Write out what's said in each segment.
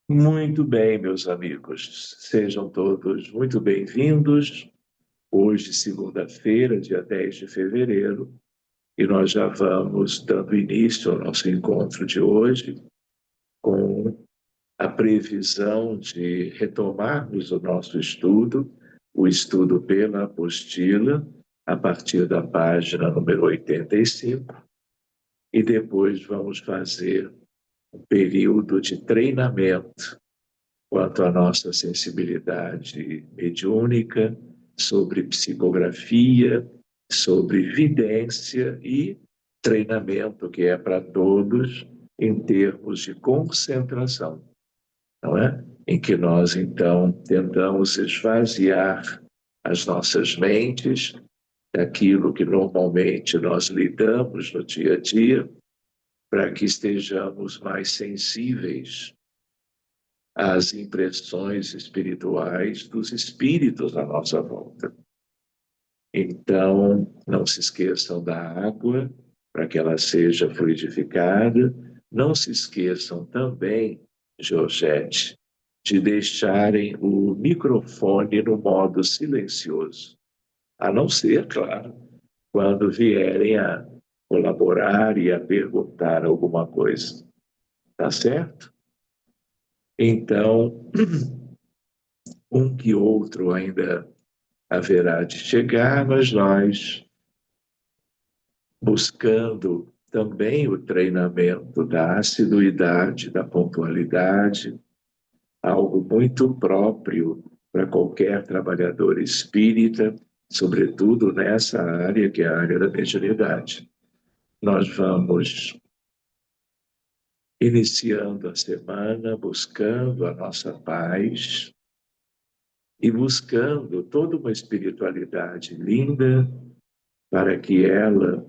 Muito bem, meus amigos. Sejam todos muito bem-vindos. Hoje, segunda-feira, dia 10 de fevereiro, e nós já vamos dando início ao nosso encontro de hoje com a previsão de retomarmos o nosso estudo, o estudo pela apostila, a partir da página número 85, e depois vamos fazer um período de treinamento quanto à nossa sensibilidade mediúnica, sobre psicografia, sobre vidência e treinamento que é para todos em termos de concentração, não é? Em que nós, então, tentamos esvaziar as nossas mentes daquilo que normalmente nós lidamos no dia a dia, para que estejamos mais sensíveis as impressões espirituais dos espíritos à nossa volta. Então, não se esqueçam da água, para que ela seja fluidificada. Não se esqueçam também, Georgette, de deixarem o microfone no modo silencioso, a não ser, claro, quando vierem a colaborar e a perguntar alguma coisa. Tá certo? Então, um que outro ainda haverá de chegar, mas nós, buscando também o treinamento da assiduidade, da pontualidade, algo muito próprio para qualquer trabalhador espírita, sobretudo nessa área que é a área da mediunidade. Nós vamos iniciando a semana buscando a nossa paz e buscando toda uma espiritualidade linda para que ela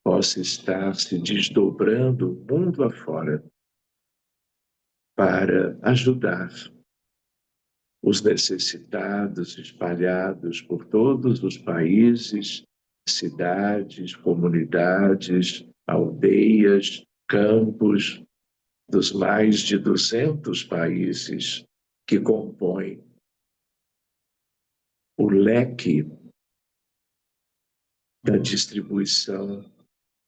possa estar se desdobrando mundo afora para ajudar os necessitados espalhados por todos os países, cidades, comunidades, aldeias, campos, dos mais de 200 países que compõem o leque da distribuição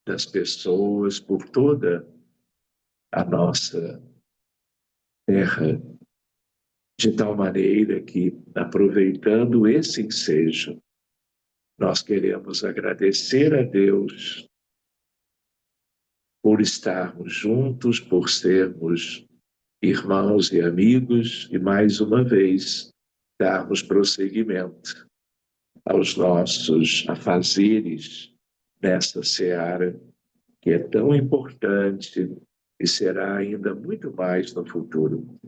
das pessoas por toda a nossa terra, de tal maneira que, aproveitando esse ensejo, nós queremos agradecer a Deus por estarmos juntos, por sermos irmãos e amigos, e mais uma vez darmos prosseguimento aos nossos afazeres nesta seara, que é tão importante e será ainda muito mais no futuro,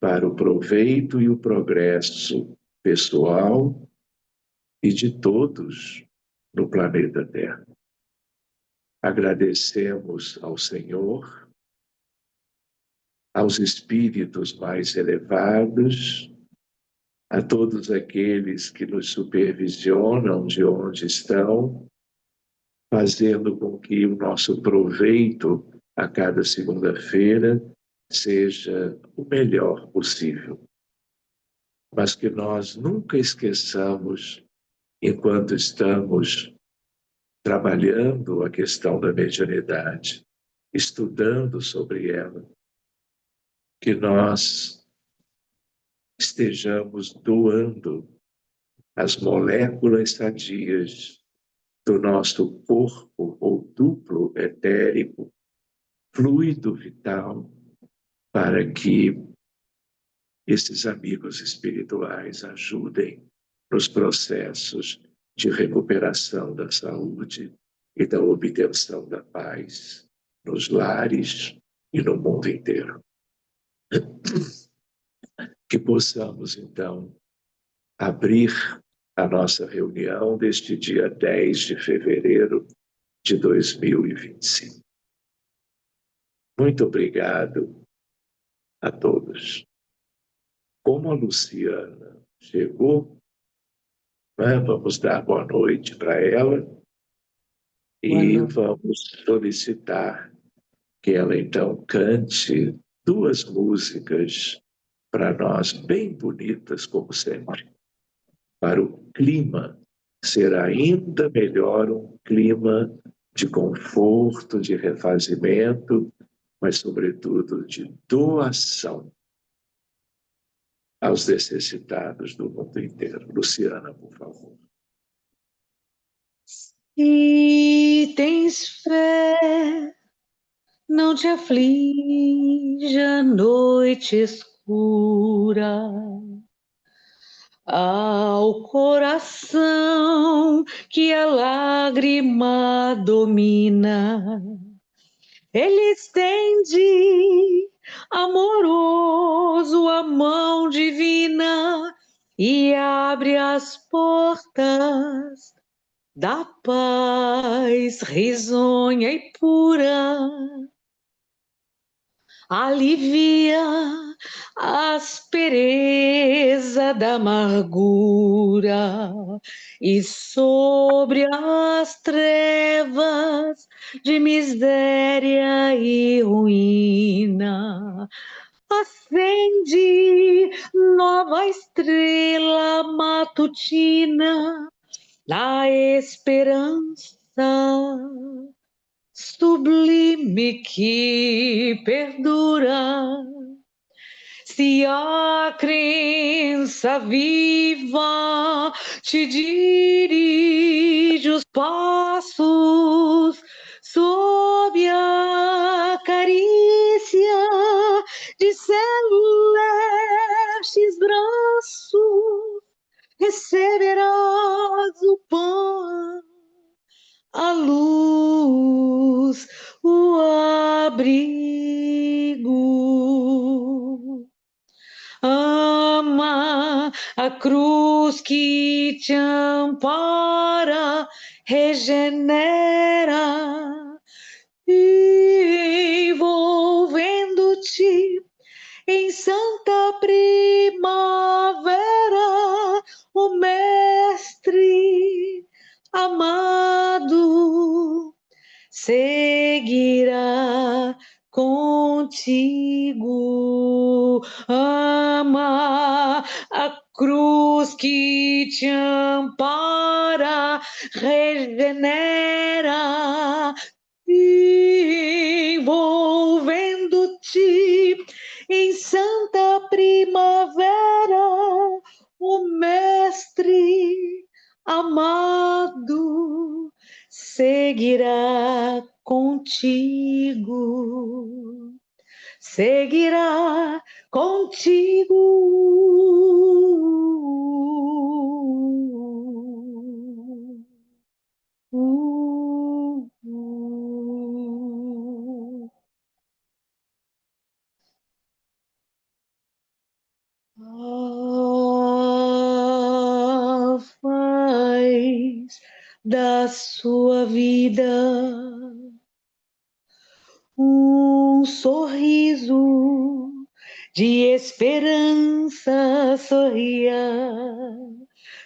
para o proveito e o progresso pessoal e de todos no planeta Terra. Agradecemos ao Senhor, aos espíritos mais elevados, a todos aqueles que nos supervisionam de onde estão, fazendo com que o nosso proveito a cada segunda-feira seja o melhor possível. Mas que nós nunca esqueçamos, enquanto estamos trabalhando a questão da mediunidade, estudando sobre ela, que nós estejamos doando as moléculas sadias do nosso corpo ou duplo etérico, fluido vital, para que esses amigos espirituais ajudem nos processos de recuperação da saúde e da obtenção da paz nos lares e no mundo inteiro. Que possamos, então, abrir a nossa reunião deste dia 10 de fevereiro de 2025. Muito obrigado a todos. Como a Luciana chegou, né, vamos dar boa noite para ela Boa e noite. vamos solicitar que ela então cante duas músicas para nós, bem bonitas, como sempre, para o clima ser ainda melhor, um clima de conforto, de refazimento, mas, sobretudo, de doação aos necessitados do mundo inteiro. Luciana, por favor. E tens fé, não te aflija, noite escura. Ao coração que a lágrima domina, ele estende amoroso a mão divina e abre as portas da paz risonha e pura. Alivia a aspereza da amargura e sobre as trevas de miséria e ruína acende nova estrela matutina na esperança sublime que perdura. Se a crença viva te dirige os passos sob a carícia de celestes braços, receberás o pão, a luz, o abrigo. Ama a cruz que te ampara, regenera, envolvendo-te em santa primavera, o mestre amado seguirá contigo. Ama a cruz que te ampara, regenera, envolvendo-te em santa primavera, o mestre amado seguirá contigo, seguirá contigo. Uh, uh. Faz da sua vida um sorriso de esperança, sorria,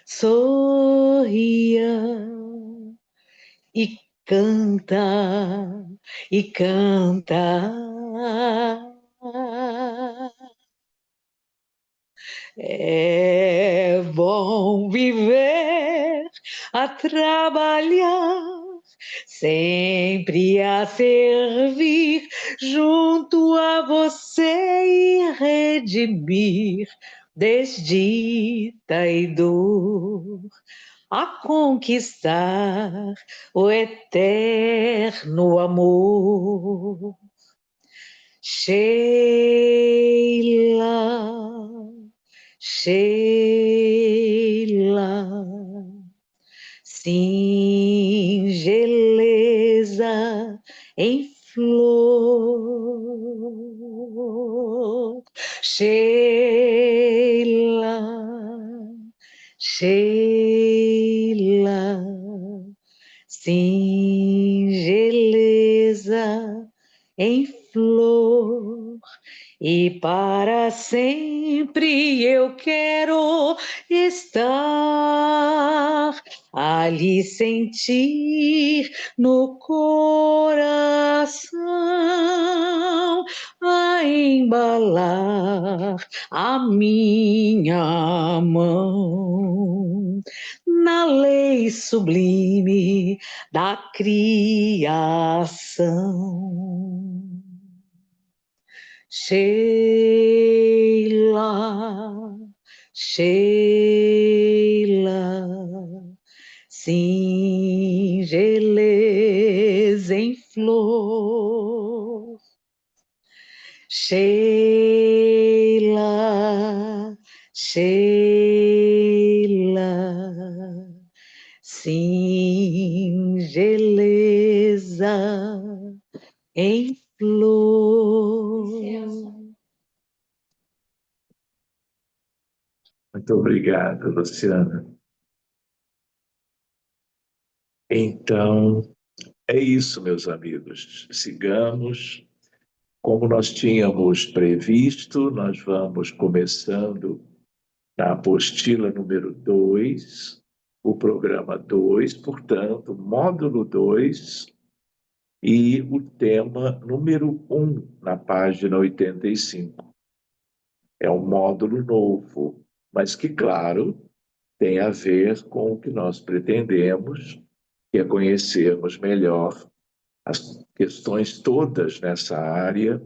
sorria e canta, e canta. É bom viver a trabalhar, sempre a servir junto a você e redimir desdita e dor, a conquistar o eterno amor. Sheila, Sheila, singeleza em flor. Sheila, Sheila, singeleza em flor. E para sempre eu quero estar ali, sentir no coração a embalar a minha mão na lei sublime da criação. Sheila, Sheila, singeleza em flor. Sheila, Sheila, singeleza em flor. Muito obrigado, Luciana. Então, é isso, meus amigos. Sigamos. Como nós tínhamos previsto, nós vamos começando na apostila número 2, o programa 2, portanto, módulo 2, e o tema número 1, na página 85. É um módulo novo, mas que, claro, tem a ver com o que nós pretendemos, que é conhecermos melhor as questões todas nessa área,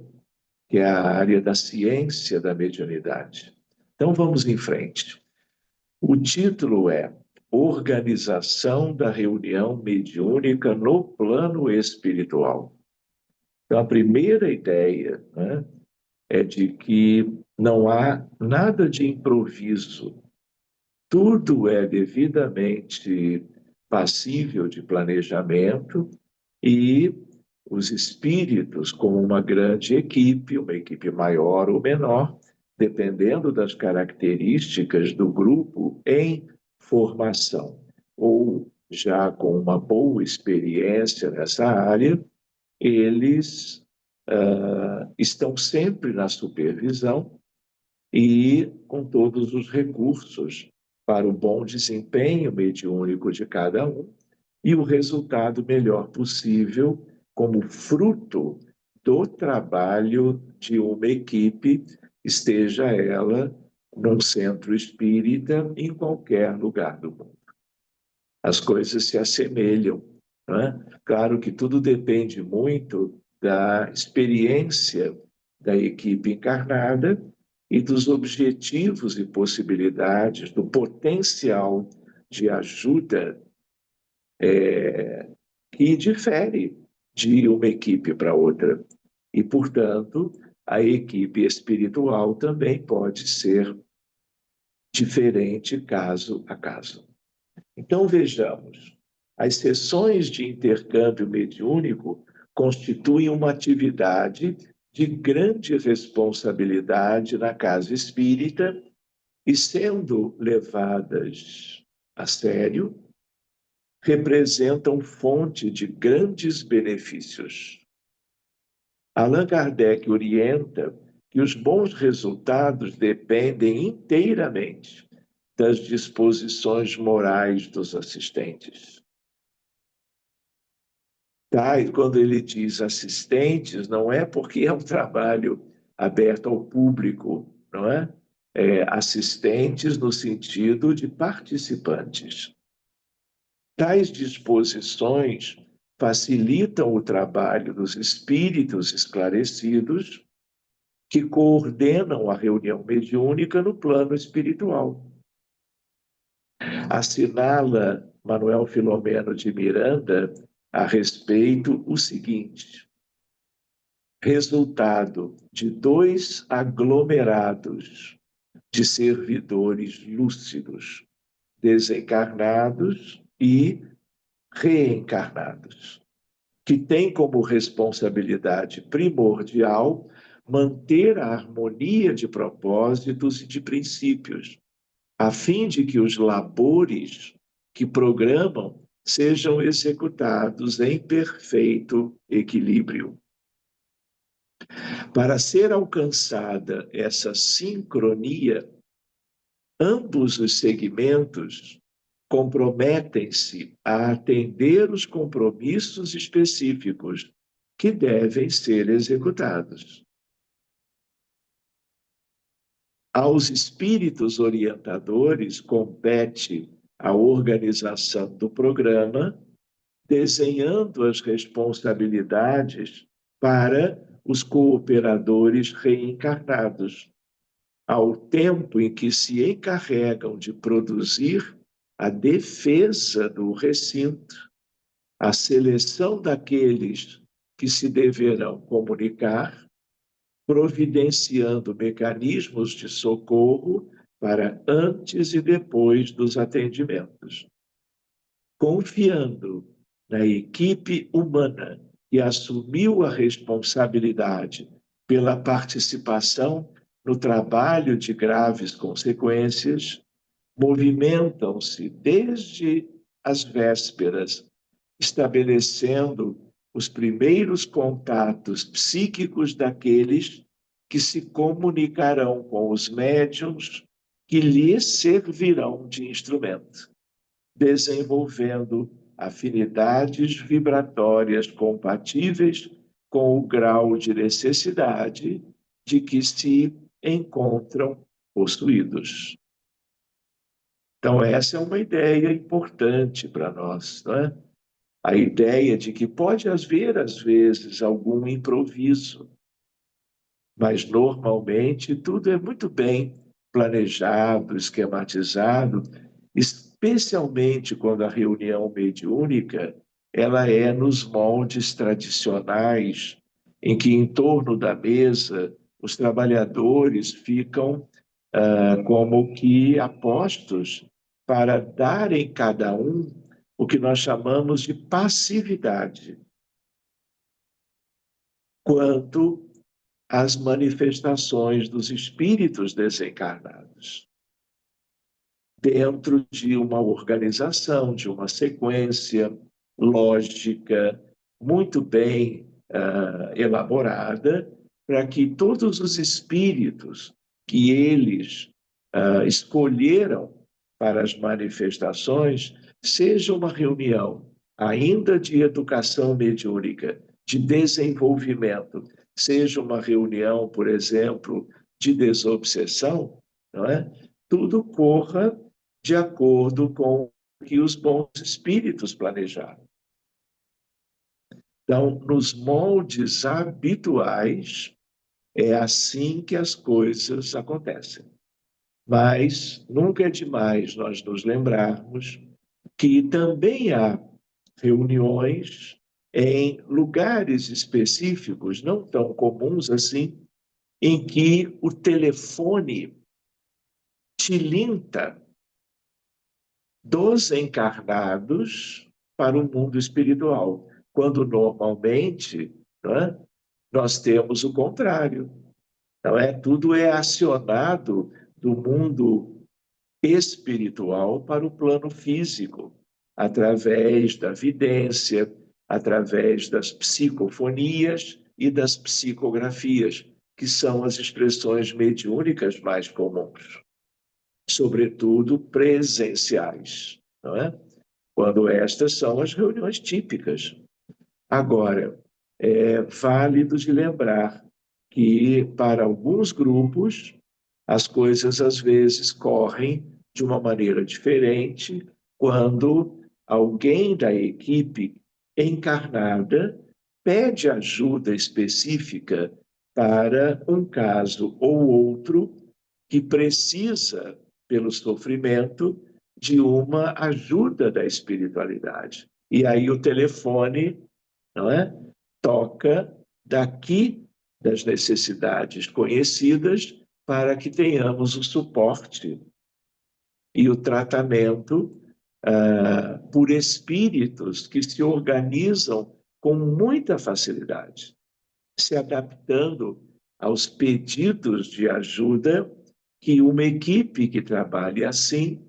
que é a área da ciência da mediunidade. Então, vamos em frente. O título é Organização da Reunião Mediúnica no Plano Espiritual. Então, a primeira ideia, né, é de que não há nada de improviso. Tudo é devidamente passível de planejamento e os espíritos, como uma grande equipe, uma equipe maior ou menor, dependendo das características do grupo em formação, ou já com uma boa experiência nessa área, eles estão sempre na supervisão e com todos os recursos para o bom desempenho mediúnico de cada um e o resultado melhor possível como fruto do trabalho de uma equipe, esteja ela num centro espírita, em qualquer lugar do mundo. As coisas se assemelham, não é? Claro que tudo depende muito da experiência da equipe encarnada e dos objetivos e possibilidades, do potencial de ajuda que difere de uma equipe para outra. E, portanto, a equipe espiritual também pode ser diferente caso a caso. Então, vejamos. As sessões de intercâmbio mediúnico constituem uma atividade de grande responsabilidade na casa espírita e, sendo levadas a sério, representam fonte de grandes benefícios. Allan Kardec orienta que os bons resultados dependem inteiramente das disposições morais dos assistentes. Tá? E quando ele diz assistentes, não é porque é um trabalho aberto ao público, não é? Assistentes no sentido de participantes. Tais disposições facilitam o trabalho dos espíritos esclarecidos que coordenam a reunião mediúnica no plano espiritual. Assinala Manuel Filomeno de Miranda a respeito o seguinte: resultado de 2 aglomerados de servidores lúcidos, desencarnados e reencarnados, que têm como responsabilidade primordial manter a harmonia de propósitos e de princípios, a fim de que os labores que programam sejam executados em perfeito equilíbrio. Para ser alcançada essa sincronia, ambos os segmentos comprometem-se a atender os compromissos específicos que devem ser executados. Aos espíritos orientadores compete a organização do programa, desenhando as responsabilidades para os cooperadores reencarnados, ao tempo em que se encarregam de produzir a defesa do recinto, a seleção daqueles que se deverão comunicar, providenciando mecanismos de socorro para antes e depois dos atendimentos. Confiando na equipe humana que assumiu a responsabilidade pela participação no trabalho de graves consequências, movimentam-se desde as vésperas, estabelecendo os primeiros contatos psíquicos daqueles que se comunicarão com os médiuns que lhes servirão de instrumento, desenvolvendo afinidades vibratórias compatíveis com o grau de necessidade de que se encontram possuídos. Então, essa é uma ideia importante para nós, não é? A ideia de que pode haver, às vezes, algum improviso, mas, normalmente, tudo é muito bem planejado, esquematizado, especialmente quando a reunião mediúnica ela é nos moldes tradicionais, em que, em torno da mesa, os trabalhadores ficam como que apostos para darem cada um o que nós chamamos de passividade quanto às manifestações dos espíritos desencarnados, dentro de uma organização, de uma sequência lógica muito bem elaborada, para que todos os espíritos que eles escolheram para as manifestações seja uma reunião ainda de educação mediúnica, de desenvolvimento, seja uma reunião, por exemplo, de desobsessão, não é? Tudo corra de acordo com o que os bons espíritos planejaram. Então, nos moldes habituais, é assim que as coisas acontecem. Mas nunca é demais nós nos lembrarmos que também há reuniões em lugares específicos, não tão comuns assim, em que o telefone tilinta dos encarnados para o mundo espiritual, quando normalmente, não é, nós temos o contrário. Não é? Tudo é acionado do mundo espiritual para o plano físico, através da vidência, através das psicofonias e das psicografias, que são as expressões mediúnicas mais comuns, sobretudo presenciais, não é? Quando estas são as reuniões típicas. Agora, é válido de lembrar que, para alguns grupos, as coisas às vezes correm de uma maneira diferente quando alguém da equipe encarnada pede ajuda específica para um caso ou outro que precisa, pelo sofrimento, de uma ajuda da espiritualidade. E aí o telefone, não é, toca daqui das necessidades conhecidas para que tenhamos o suporte e o tratamento por espíritos que se organizam com muita facilidade, se adaptando aos pedidos de ajuda que uma equipe que trabalhe assim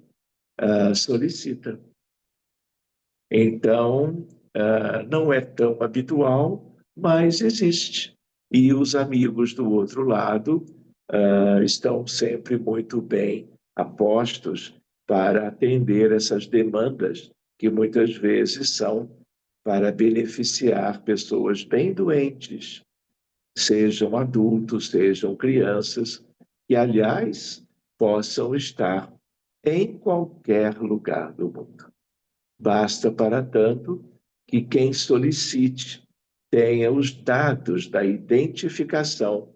solicita. Então, não é tão habitual, mas existe. E os amigos do outro lado estão sempre muito bem apostos para atender essas demandas, que muitas vezes são para beneficiar pessoas bem doentes, sejam adultos, sejam crianças, que, aliás, possam estar em qualquer lugar do mundo. Basta, para tanto, que quem solicite tenha os dados da identificação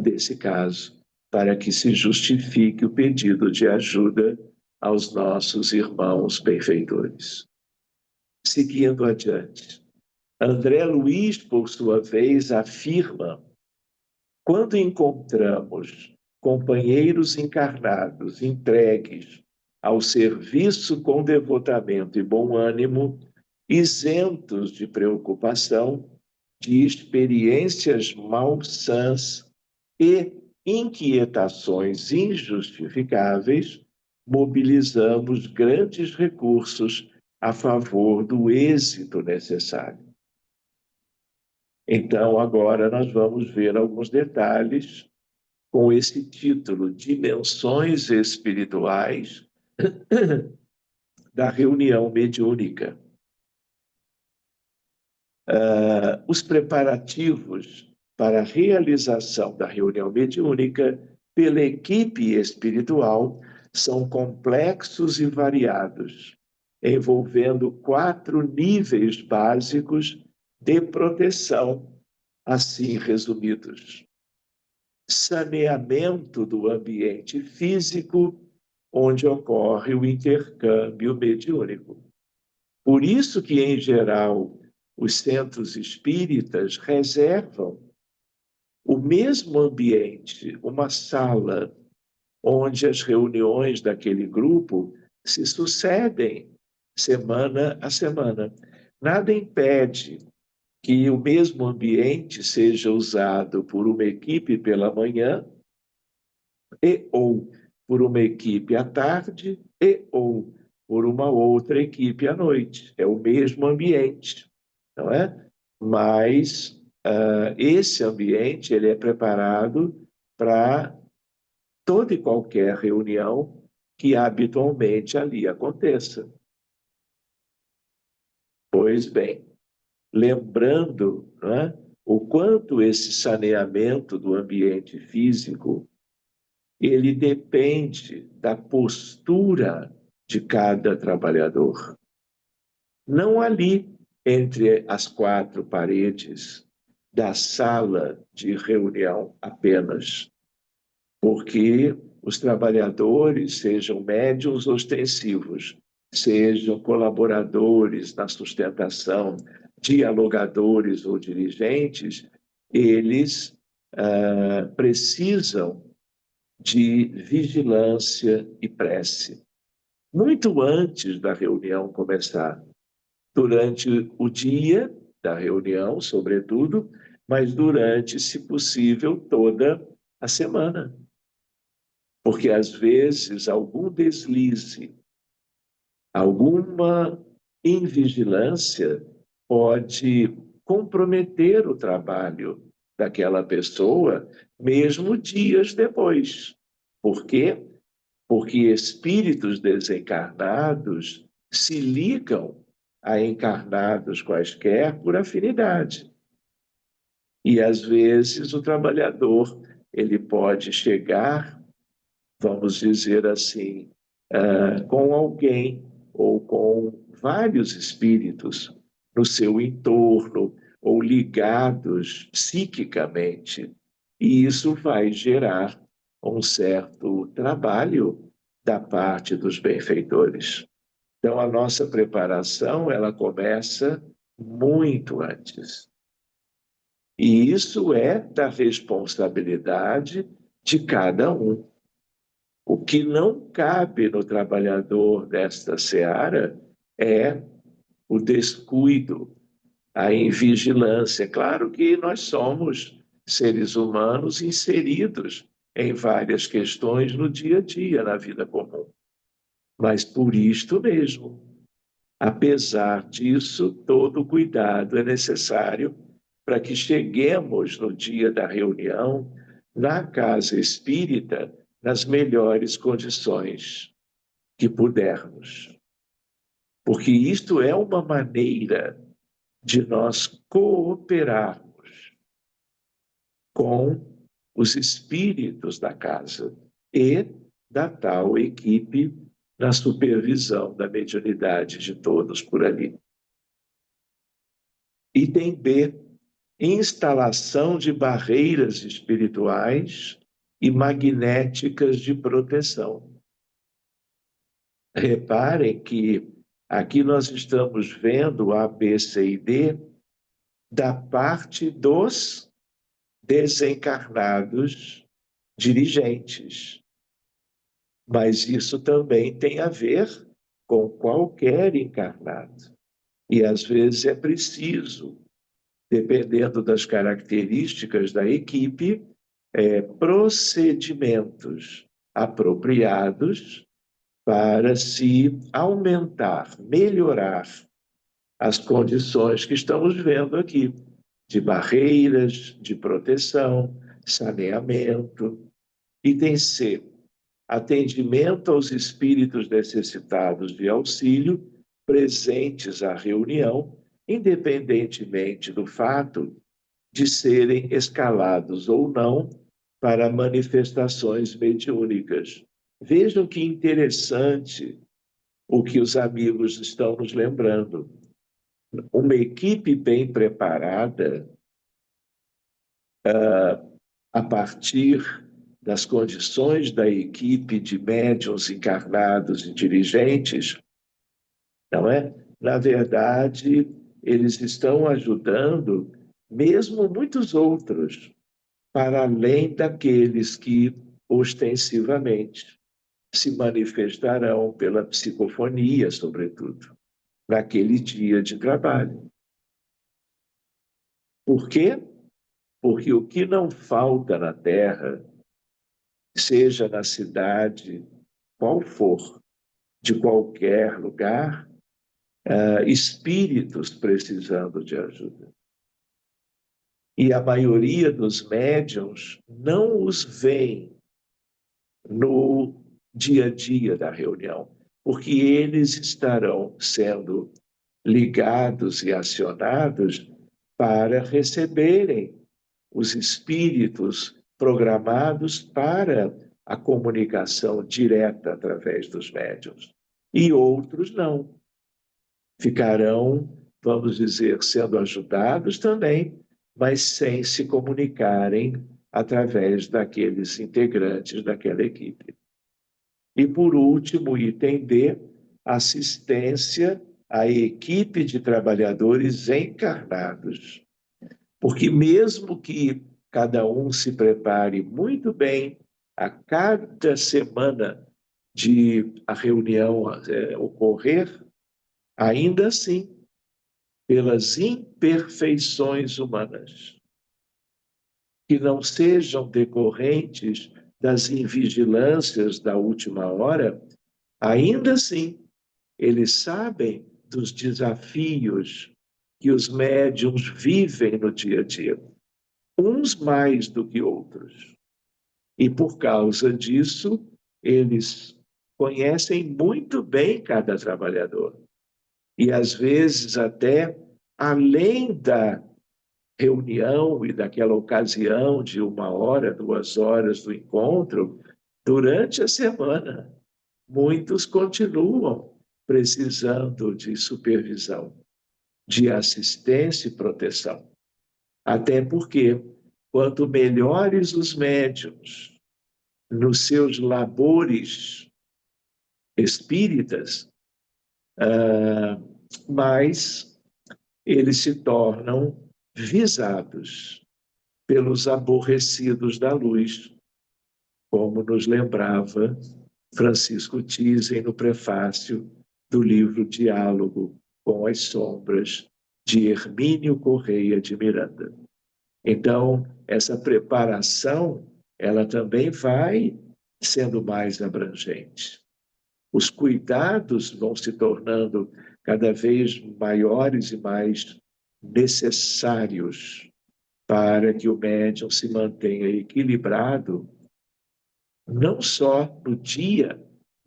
desse caso, para que se justifique o pedido de ajuda aos nossos irmãos benfeitores. Seguindo adiante, André Luiz, por sua vez, afirma: quando encontramos companheiros encarnados entregues ao serviço com devotamento e bom ânimo, isentos de preocupação, de experiências malsãs e inquietações injustificáveis, mobilizamos grandes recursos a favor do êxito necessário. Então, agora nós vamos ver alguns detalhes com esse título, Dimensões Espirituais da Reunião Mediúnica. Os preparativos para a realização da reunião mediúnica pela equipe espiritual são complexos e variados, envolvendo 4 níveis básicos de proteção, assim resumidos: saneamento do ambiente físico, onde ocorre o intercâmbio mediúnico. Por isso que, em geral, os centros espíritas reservam o mesmo ambiente, uma sala, onde as reuniões daquele grupo se sucedem semana a semana. Nada impede que o mesmo ambiente seja usado por uma equipe pela manhã e ou por uma equipe à tarde e ou por uma outra equipe à noite. É o mesmo ambiente, não é? Mas esse ambiente ele é preparado para toda e qualquer reunião que habitualmente ali aconteça. Pois bem, lembrando, né, o quanto esse saneamento do ambiente físico ele depende da postura de cada trabalhador. Não ali, entre as 4 paredes da sala de reunião apenas, porque os trabalhadores, sejam médiuns ostensivos, sejam colaboradores na sustentação, dialogadores ou dirigentes, eles precisam de vigilância e prece. Muito antes da reunião começar, durante o dia da reunião, sobretudo, mas durante, se possível, toda a semana. Porque, às vezes, algum deslize, alguma invigilância pode comprometer o trabalho daquela pessoa, mesmo dias depois. Por quê? Porque espíritos desencarnados se ligam a encarnados quaisquer por afinidade. E, às vezes, o trabalhador ele pode chegar, vamos dizer assim, com alguém ou com vários espíritos no seu entorno ou ligados psiquicamente. E isso vai gerar um certo trabalho da parte dos benfeitores. Então, a nossa preparação, ela começa muito antes. E isso é da responsabilidade de cada um. O que não cabe no trabalhador desta seara é o descuido, a invigilância. Claro que nós somos seres humanos inseridos em várias questões no dia a dia, na vida comum. Mas por isto mesmo, apesar disso, todo cuidado é necessário para que cheguemos no dia da reunião, na casa espírita, nas melhores condições que pudermos. Porque isto é uma maneira de nós cooperarmos com os espíritos da casa e da tal equipe na supervisão da mediunidade de todos por ali. Item B, instalação de barreiras espirituais e magnéticas de proteção. Reparem que aqui nós estamos vendo A, B, C e D da parte dos desencarnados dirigentes. Mas isso também tem a ver com qualquer encarnado. E às vezes é preciso, dependendo das características da equipe, procedimentos apropriados para se aumentar, melhorar as condições que estamos vendo aqui, de barreiras, de proteção, saneamento. Item C, atendimento aos espíritos necessitados de auxílio presentes à reunião, independentemente do fato de serem escalados ou não para manifestações mediúnicas. Vejam que interessante o que os amigos estão nos lembrando. Uma equipe bem preparada, a partir das condições da equipe de médiuns encarnados e dirigentes, não é? Na verdade, eles estão ajudando mesmo muitos outros, para além daqueles que ostensivamente se manifestarão pela psicofonia, sobretudo, naquele dia de trabalho. Por quê? Porque o que não falta na Terra, seja na cidade, qual for, de qualquer lugar, espíritos precisando de ajuda. E a maioria dos médiuns não os veem no dia a dia da reunião, porque eles estarão sendo ligados e acionados para receberem os espíritos programados para a comunicação direta através dos médiuns. E outros não. Ficarão, vamos dizer, sendo ajudados também, mas sem se comunicarem através daqueles integrantes daquela equipe. E, por último, item D, assistência à equipe de trabalhadores encarnados. Porque mesmo que cada um se prepare muito bem a cada semana de a reunião ocorrer, ainda assim, pelas imperfeições humanas, que não sejam decorrentes das invigilâncias da última hora, ainda assim, eles sabem dos desafios que os médiuns vivem no dia a dia, uns mais do que outros. E por causa disso, eles conhecem muito bem cada trabalhador. E às vezes até além da reunião e daquela ocasião de 1 hora, 2 horas do encontro, durante a semana, muitos continuam precisando de supervisão, de assistência e proteção. Até porque, quanto melhores os médiuns nos seus labores espíritas, mais eles se tornam visados pelos aborrecidos da luz, como nos lembrava Francisco Thyssen no prefácio do livro Diálogo com as Sombras, de Hermínio Correia de Miranda. Então, essa preparação, ela também vai sendo mais abrangente. Os cuidados vão se tornando cada vez maiores e mais necessários para que o médium se mantenha equilibrado, não só no dia,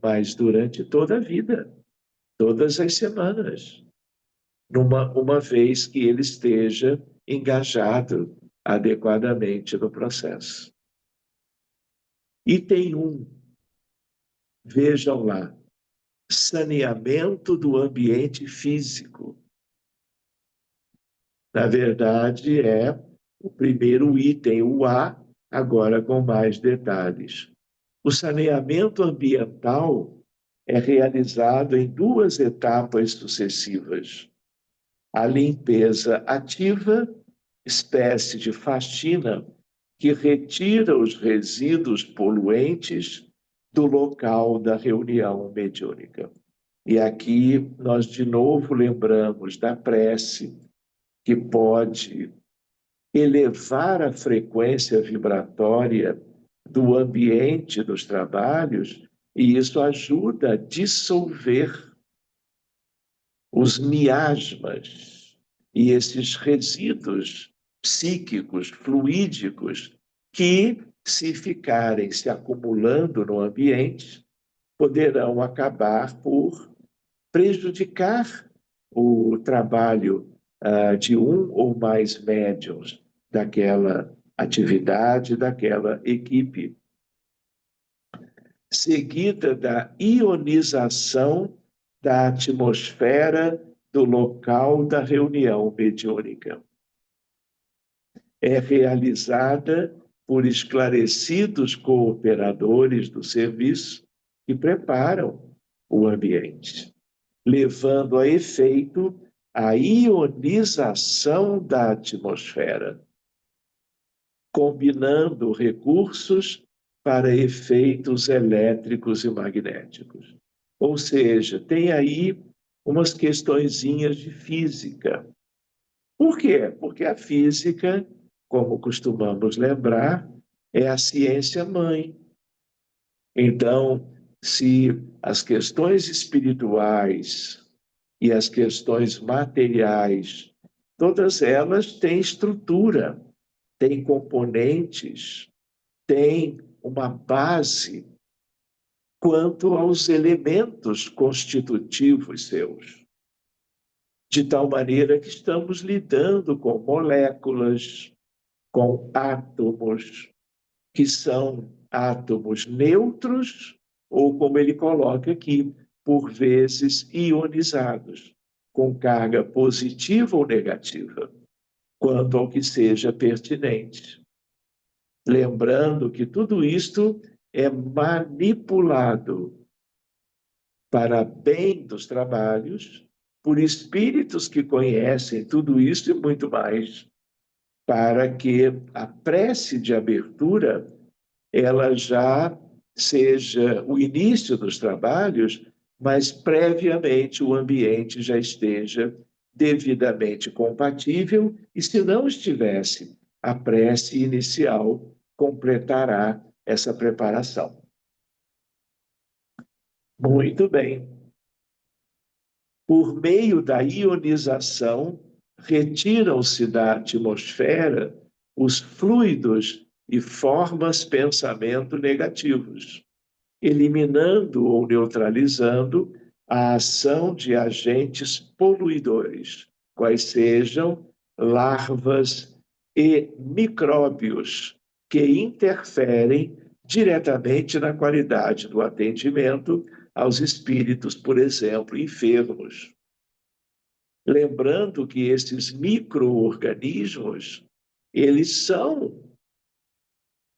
mas durante toda a vida, todas as semanas, uma vez que ele esteja engajado adequadamente no processo. Item 1, vejam lá, saneamento do ambiente físico. Na verdade, é o primeiro item, o A, agora com mais detalhes. O saneamento ambiental é realizado em duas etapas sucessivas. A limpeza ativa, espécie de faxina, que retira os resíduos poluentes do local da reunião mediúnica. E aqui nós de novo lembramos da prece, que pode elevar a frequência vibratória do ambiente dos trabalhos, e isso ajuda a dissolver os miasmas e esses resíduos psíquicos, fluídicos, que, se ficarem se acumulando no ambiente, poderão acabar por prejudicar o trabalho de um ou mais médiuns daquela atividade, daquela equipe. Seguida da ionização da atmosfera do local da reunião mediúnica. É realizada por esclarecidos cooperadores do serviço que preparam o ambiente, levando a efeito a ionização da atmosfera, combinando recursos para efeitos elétricos e magnéticos. Ou seja, tem aí umas questõezinhas de física. Por quê? Porque a física, como costumamos lembrar, é a ciência mãe. Então, se as questões espirituais e as questões materiais, todas elas têm estrutura, têm componentes, têm uma base quanto aos elementos constitutivos seus. De tal maneira que estamos lidando com moléculas, com átomos, que são átomos neutros, ou como ele coloca aqui, por vezes ionizados, com carga positiva ou negativa, quanto ao que seja pertinente. Lembrando que tudo isto é manipulado para bem dos trabalhos por espíritos que conhecem tudo isso e muito mais, para que a prece de abertura ela já seja o início dos trabalhos, mas previamente o ambiente já esteja devidamente compatível, e se não estivesse, a prece inicial completará essa preparação. Muito bem. Por meio da ionização, retiram-se da atmosfera os fluidos e formas pensamento negativos, eliminando ou neutralizando a ação de agentes poluidores, quais sejam larvas e micróbios, que interferem diretamente na qualidade do atendimento aos espíritos, por exemplo, enfermos. Lembrando que esses micro-organismos, eles são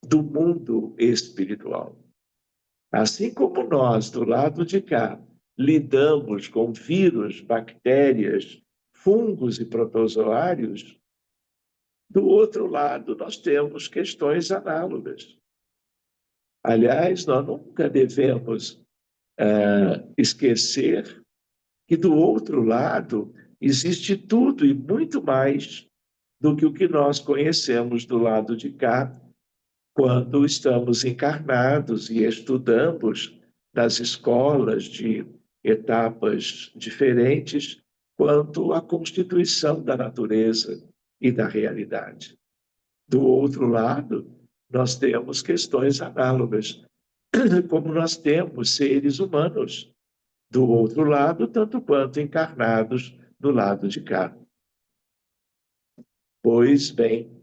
do mundo espiritual. Assim como nós, do lado de cá, lidamos com vírus, bactérias, fungos e protozoários, do outro lado nós temos questões análogas. Aliás, nós nunca devemos esquecer que do outro lado existe tudo e muito mais do que o que nós conhecemos do lado de cá, quando estamos encarnados e estudamos nas escolas de etapas diferentes quanto à constituição da natureza e da realidade. Do outro lado, nós temos questões análogas, como nós temos seres humanos do outro lado, tanto quanto encarnados do lado de cá. Pois bem,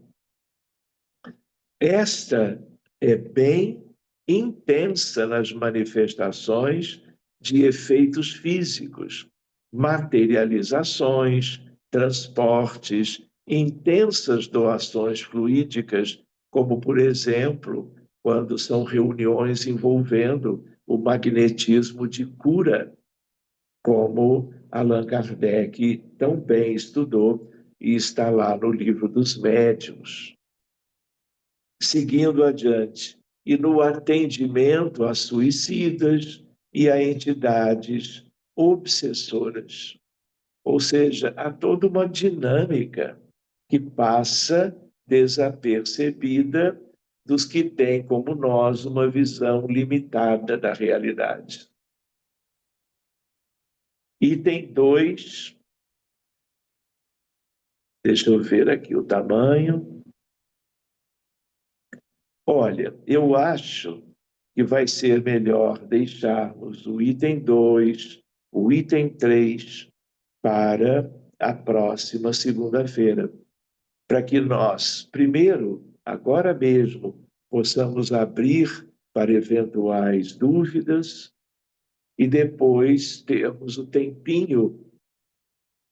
esta é bem intensa nas manifestações de efeitos físicos, materializações, transportes, intensas doações fluídicas, como, por exemplo, quando são reuniões envolvendo o magnetismo de cura, como Allan Kardec tão bem estudou e está lá no livro dos médiuns. Seguindo adiante, e no atendimento a suicidas e a entidades obsessoras. Ou seja, há toda uma dinâmica que passa desapercebida dos que têm, como nós, uma visão limitada da realidade. Item 2, deixa eu ver aqui o tamanho. Olha, eu acho que vai ser melhor deixarmos o item 2, o item 3 para a próxima segunda-feira, para que nós, primeiro, agora mesmo, possamos abrir para eventuais dúvidas e depois termos o tempinho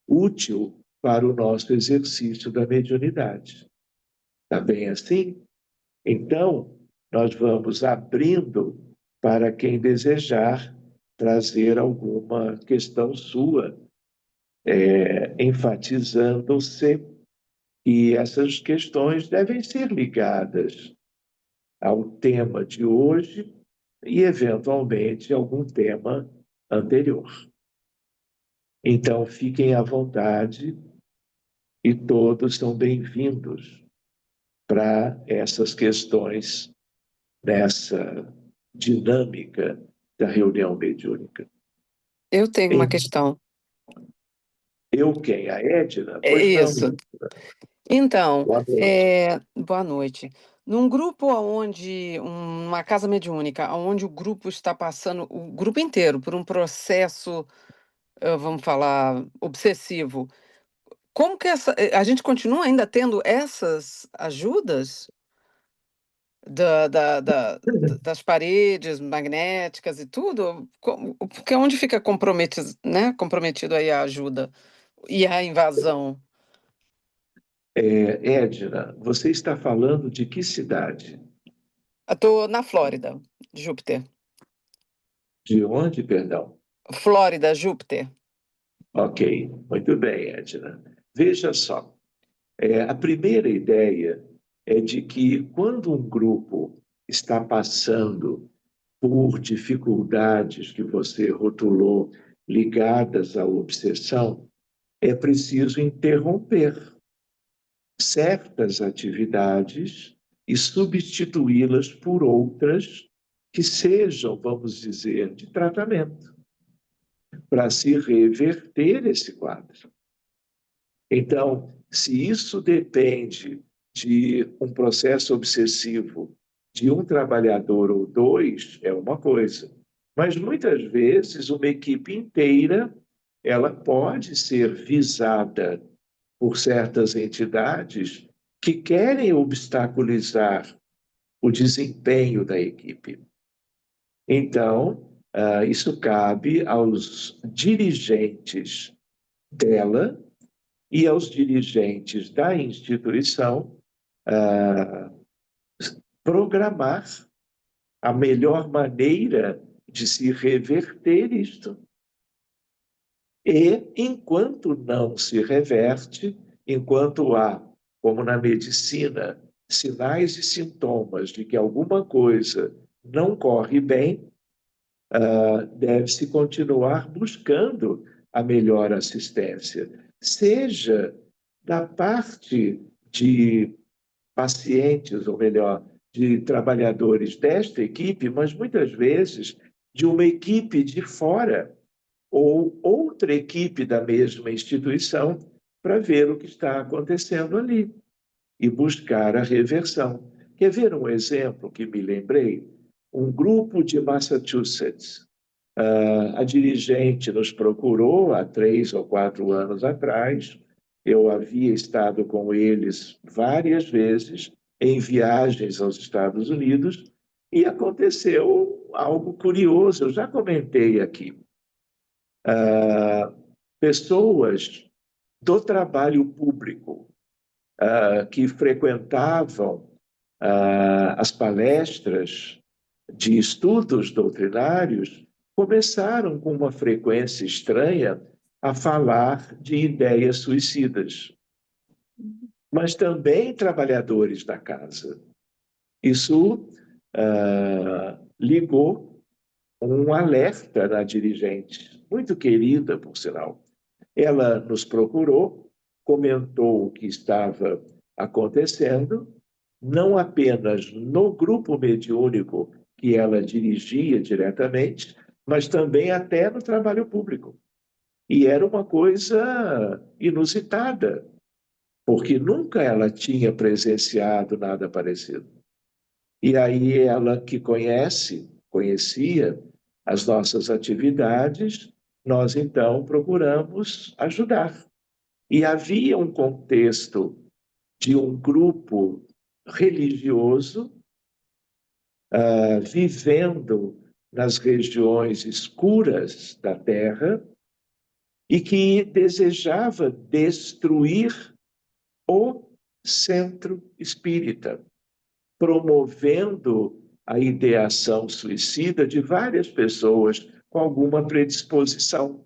útil para o nosso exercício da mediunidade. Está bem assim? Então, nós vamos abrindo para quem desejar trazer alguma questão sua, enfatizando-se que essas questões devem ser ligadas ao tema de hoje e, eventualmente, algum tema anterior. Então, fiquem à vontade e todos são bem-vindos para essas questões nessa dinâmica da reunião mediúnica. Eu tenho uma questão. Eu quem? A Edna? É Pois não. isso. Então, Boa noite. boa noite. Num grupo onde, uma casa mediúnica, onde o grupo está passando, o grupo inteiro, por um processo, vamos falar, obsessivo, como que a gente continua ainda tendo essas ajudas das paredes magnéticas e tudo? Porque onde fica comprometido, né, comprometido aí a ajuda e a invasão? Edna, você está falando de que cidade? Estou na Flórida, Júpiter. De onde, perdão? Flórida, Júpiter. Ok, muito bem, Edna. Veja só, a primeira ideia é de que quando um grupo está passando por dificuldades que você rotulou ligadas à obsessão, é preciso interromper certas atividades e substituí-las por outras que sejam, vamos dizer, de tratamento, para se reverter esse quadro. Então, se isso depende de um processo obsessivo de um trabalhador ou dois, é uma coisa. Mas muitas vezes uma equipe inteira ela pode ser visada por certas entidades que querem obstaculizar o desempenho da equipe. Então, isso cabe aos dirigentes dela e aos dirigentes da instituição programar a melhor maneira de se reverter isto. E, enquanto não se reverte, enquanto há, como na medicina, sinais e sintomas de que alguma coisa não corre bem, deve-se continuar buscando a melhor assistência, seja da parte de pacientes, ou melhor, de trabalhadores desta equipe, mas muitas vezes de uma equipe de fora ou outra equipe da mesma instituição para ver o que está acontecendo ali e buscar a reversão. Quer ver um exemplo que me lembrei? Um grupo de Massachusetts. A dirigente nos procurou há 3 ou 4 anos atrás. Eu havia estado com eles várias vezes em viagens aos Estados Unidos E aconteceu algo curioso, eu já comentei aqui. Pessoas do trabalho público que frequentavam as palestras de estudos doutrinários começaram com uma frequência estranha a falar de ideias suicidas, mas também trabalhadores da casa. Isso ligou um alerta na dirigente, muito querida, por sinal. Ela nos procurou, comentou o que estava acontecendo, não apenas no grupo mediúnico que ela dirigia diretamente, mas também até no trabalho público. E era uma coisa inusitada, porque nunca ela tinha presenciado nada parecido. E aí ela que conhecia as nossas atividades, nós então procuramos ajudar. E havia um contexto de um grupo religioso vivendo nas regiões escuras da Terra e que desejava destruir o centro espírita, promovendo a ideação suicida de várias pessoas com alguma predisposição,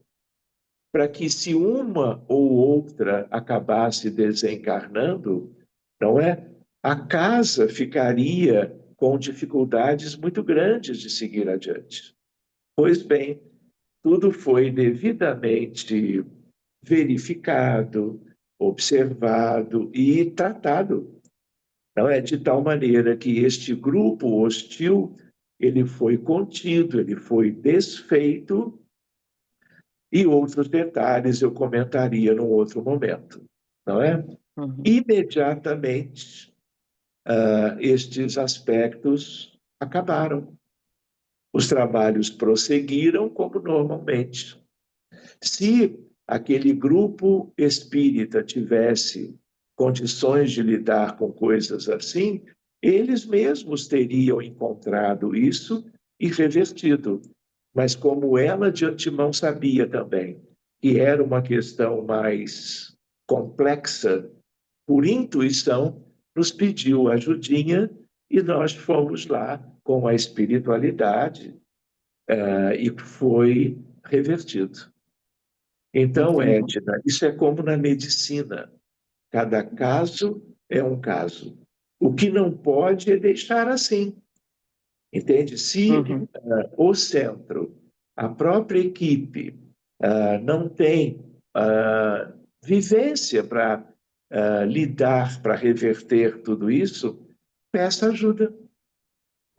para que se uma ou outra acabasse desencarnando, não é? A casa ficaria com dificuldades muito grandes de seguir adiante. Pois bem, tudo foi devidamente verificado, observado e tratado. Não é de tal maneira que este grupo hostil ele foi contido, ele foi desfeito e outros detalhes eu comentaria num outro momento, não é? Uhum. Imediatamente estes aspectos acabaram. Os trabalhos prosseguiram como normalmente. Se aquele grupo espírita tivesse condições de lidar com coisas assim, eles mesmos teriam encontrado isso e revertido. Mas como ela de antemão sabia também que era uma questão mais complexa, por intuição, nos pediu ajudinha e nós fomos lá com a espiritualidade e foi revertido. Então, Entendi. Edna, isso é como na medicina. Cada caso é um caso. O que não pode é deixar assim, entende? Se Uhum. o centro, a própria equipe, não tem vivência para lidar, para reverter tudo isso, peça ajuda.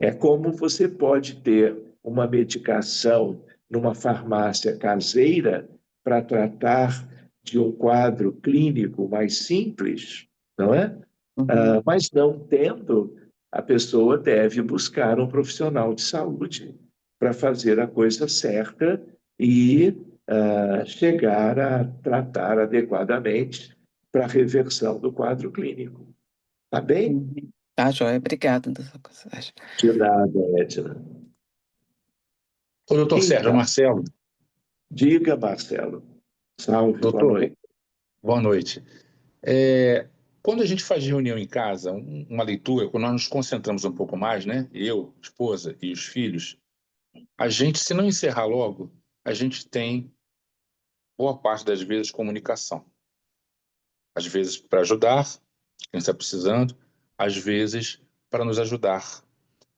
É como você pode ter uma medicação numa farmácia caseira para tratar de um quadro clínico mais simples, não é? Uhum. Mas não tendo, a pessoa deve buscar um profissional de saúde para fazer a coisa certa e chegar a tratar adequadamente para a reversão do quadro clínico. Tá bem? Uhum. Tá, joia. Obrigada, doutor Sérgio. De nada, Edna. Ô, doutor Sérgio, Então, Marcelo, diga, Marcelo. Salve, boa doutor, noite. boa noite. Quando a gente faz reunião em casa, uma leitura, quando nós nos concentramos um pouco mais, né? Eu, esposa e os filhos, a gente, se não encerrar logo, a gente tem, boa parte das vezes, comunicação. Às vezes para ajudar quem está precisando, às vezes para nos ajudar.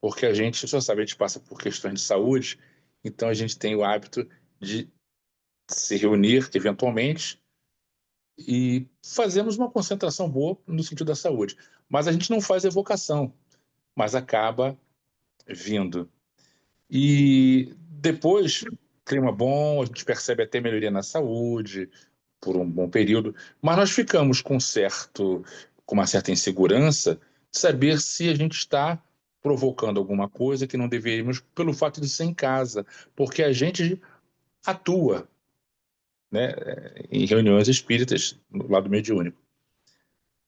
Porque a gente, só sabe, a gente passa por questões de saúde, então a gente tem o hábito de se reunir eventualmente e fazemos uma concentração boa no sentido da saúde. Mas a gente não faz evocação, mas acaba vindo. E depois, clima bom, a gente percebe até melhoria na saúde por um bom período, mas nós ficamos com uma certa insegurança de saber se a gente está provocando alguma coisa que não deveríamos pelo fato de ser em casa, porque a gente atua, né, em reuniões espíritas no lado mediúnico.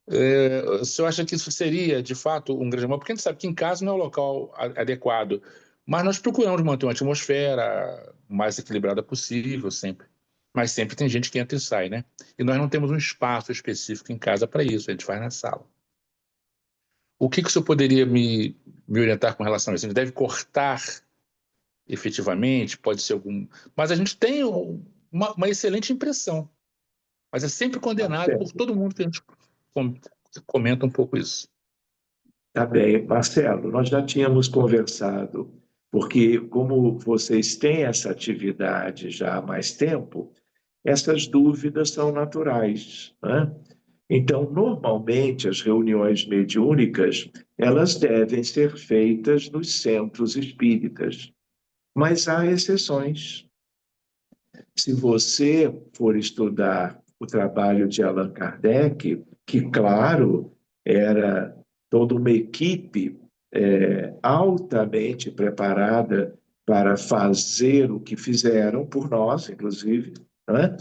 O senhor acha que isso seria, de fato, um grande mal? Porque a gente sabe que em casa não é o local adequado, mas nós procuramos manter uma atmosfera mais equilibrada possível, sempre. Mas sempre tem gente que entra e sai, né? E nós não temos um espaço específico em casa para isso, a gente faz na sala. O que o senhor poderia me orientar com relação a isso? A gente deve cortar efetivamente, pode ser algum. Mas a gente tem uma excelente impressão, mas é sempre condenado por Marcelo, todo mundo que a gente comenta um pouco isso. tá bem. Marcelo, nós já tínhamos conversado, porque como vocês têm essa atividade já há mais tempo, essas dúvidas são naturais, né? Então, normalmente, as reuniões mediúnicas, elas devem ser feitas nos centros espíritas, mas há exceções. Se você for estudar o trabalho de Allan Kardec, que, claro, era toda uma equipe altamente preparada para fazer o que fizeram por nós, inclusive, né?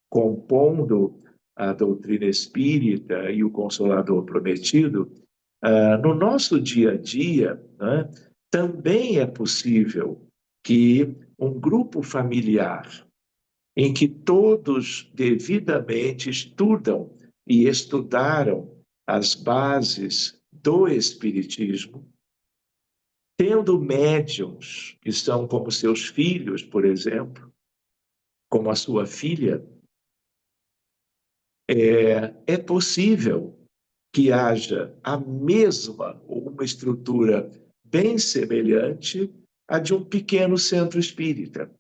Compondo a doutrina espírita e o Consolador Prometido, no nosso dia a dia, né, também é possível que um grupo familiar em que todos devidamente estudam e estudaram as bases do Espiritismo, tendo médiums que são como seus filhos, por exemplo, como a sua filha, é possível que haja a mesma ou uma estrutura bem semelhante à de um pequeno centro espírita.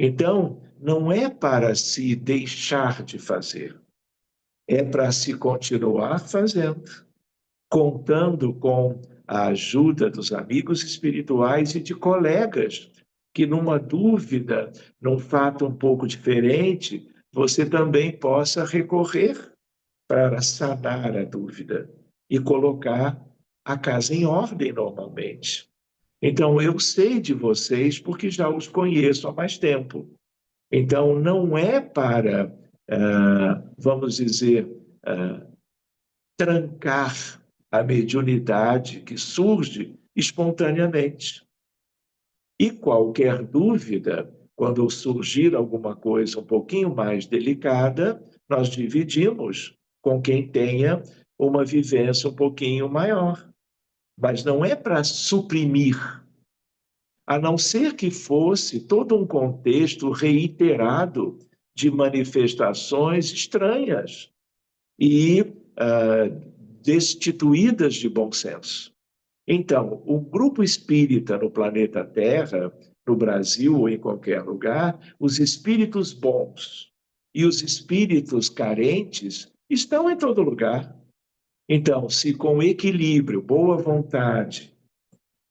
Então, não é para se deixar de fazer, é para se continuar fazendo, contando com a ajuda dos amigos espirituais e de colegas, que numa dúvida, num fato um pouco diferente, você também possa recorrer para sanar a dúvida e colocar a casa em ordem normalmente. Então, eu sei de vocês porque já os conheço há mais tempo. Então, não é para, vamos dizer, trancar a mediunidade que surge espontaneamente. E qualquer dúvida, quando surgir alguma coisa um pouquinho mais delicada, nós dividimos com quem tenha uma vivência um pouquinho maior. Mas não é para suprimir, a não ser que fosse todo um contexto reiterado de manifestações estranhas e destituídas de bom senso. Então, o grupo espírita no planeta Terra, no Brasil ou em qualquer lugar, os espíritos bons e os espíritos carentes estão em todo lugar. Então, se com equilíbrio, boa vontade,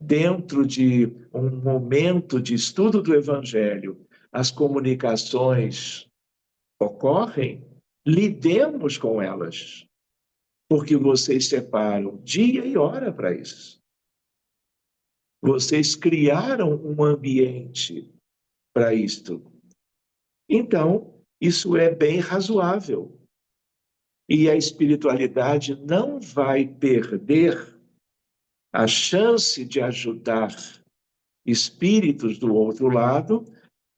dentro de um momento de estudo do Evangelho, as comunicações ocorrem, lidemos com elas, porque vocês separam dia e hora para isso. Vocês criaram um ambiente para isto. Então, isso é bem razoável. E a espiritualidade não vai perder a chance de ajudar espíritos do outro lado,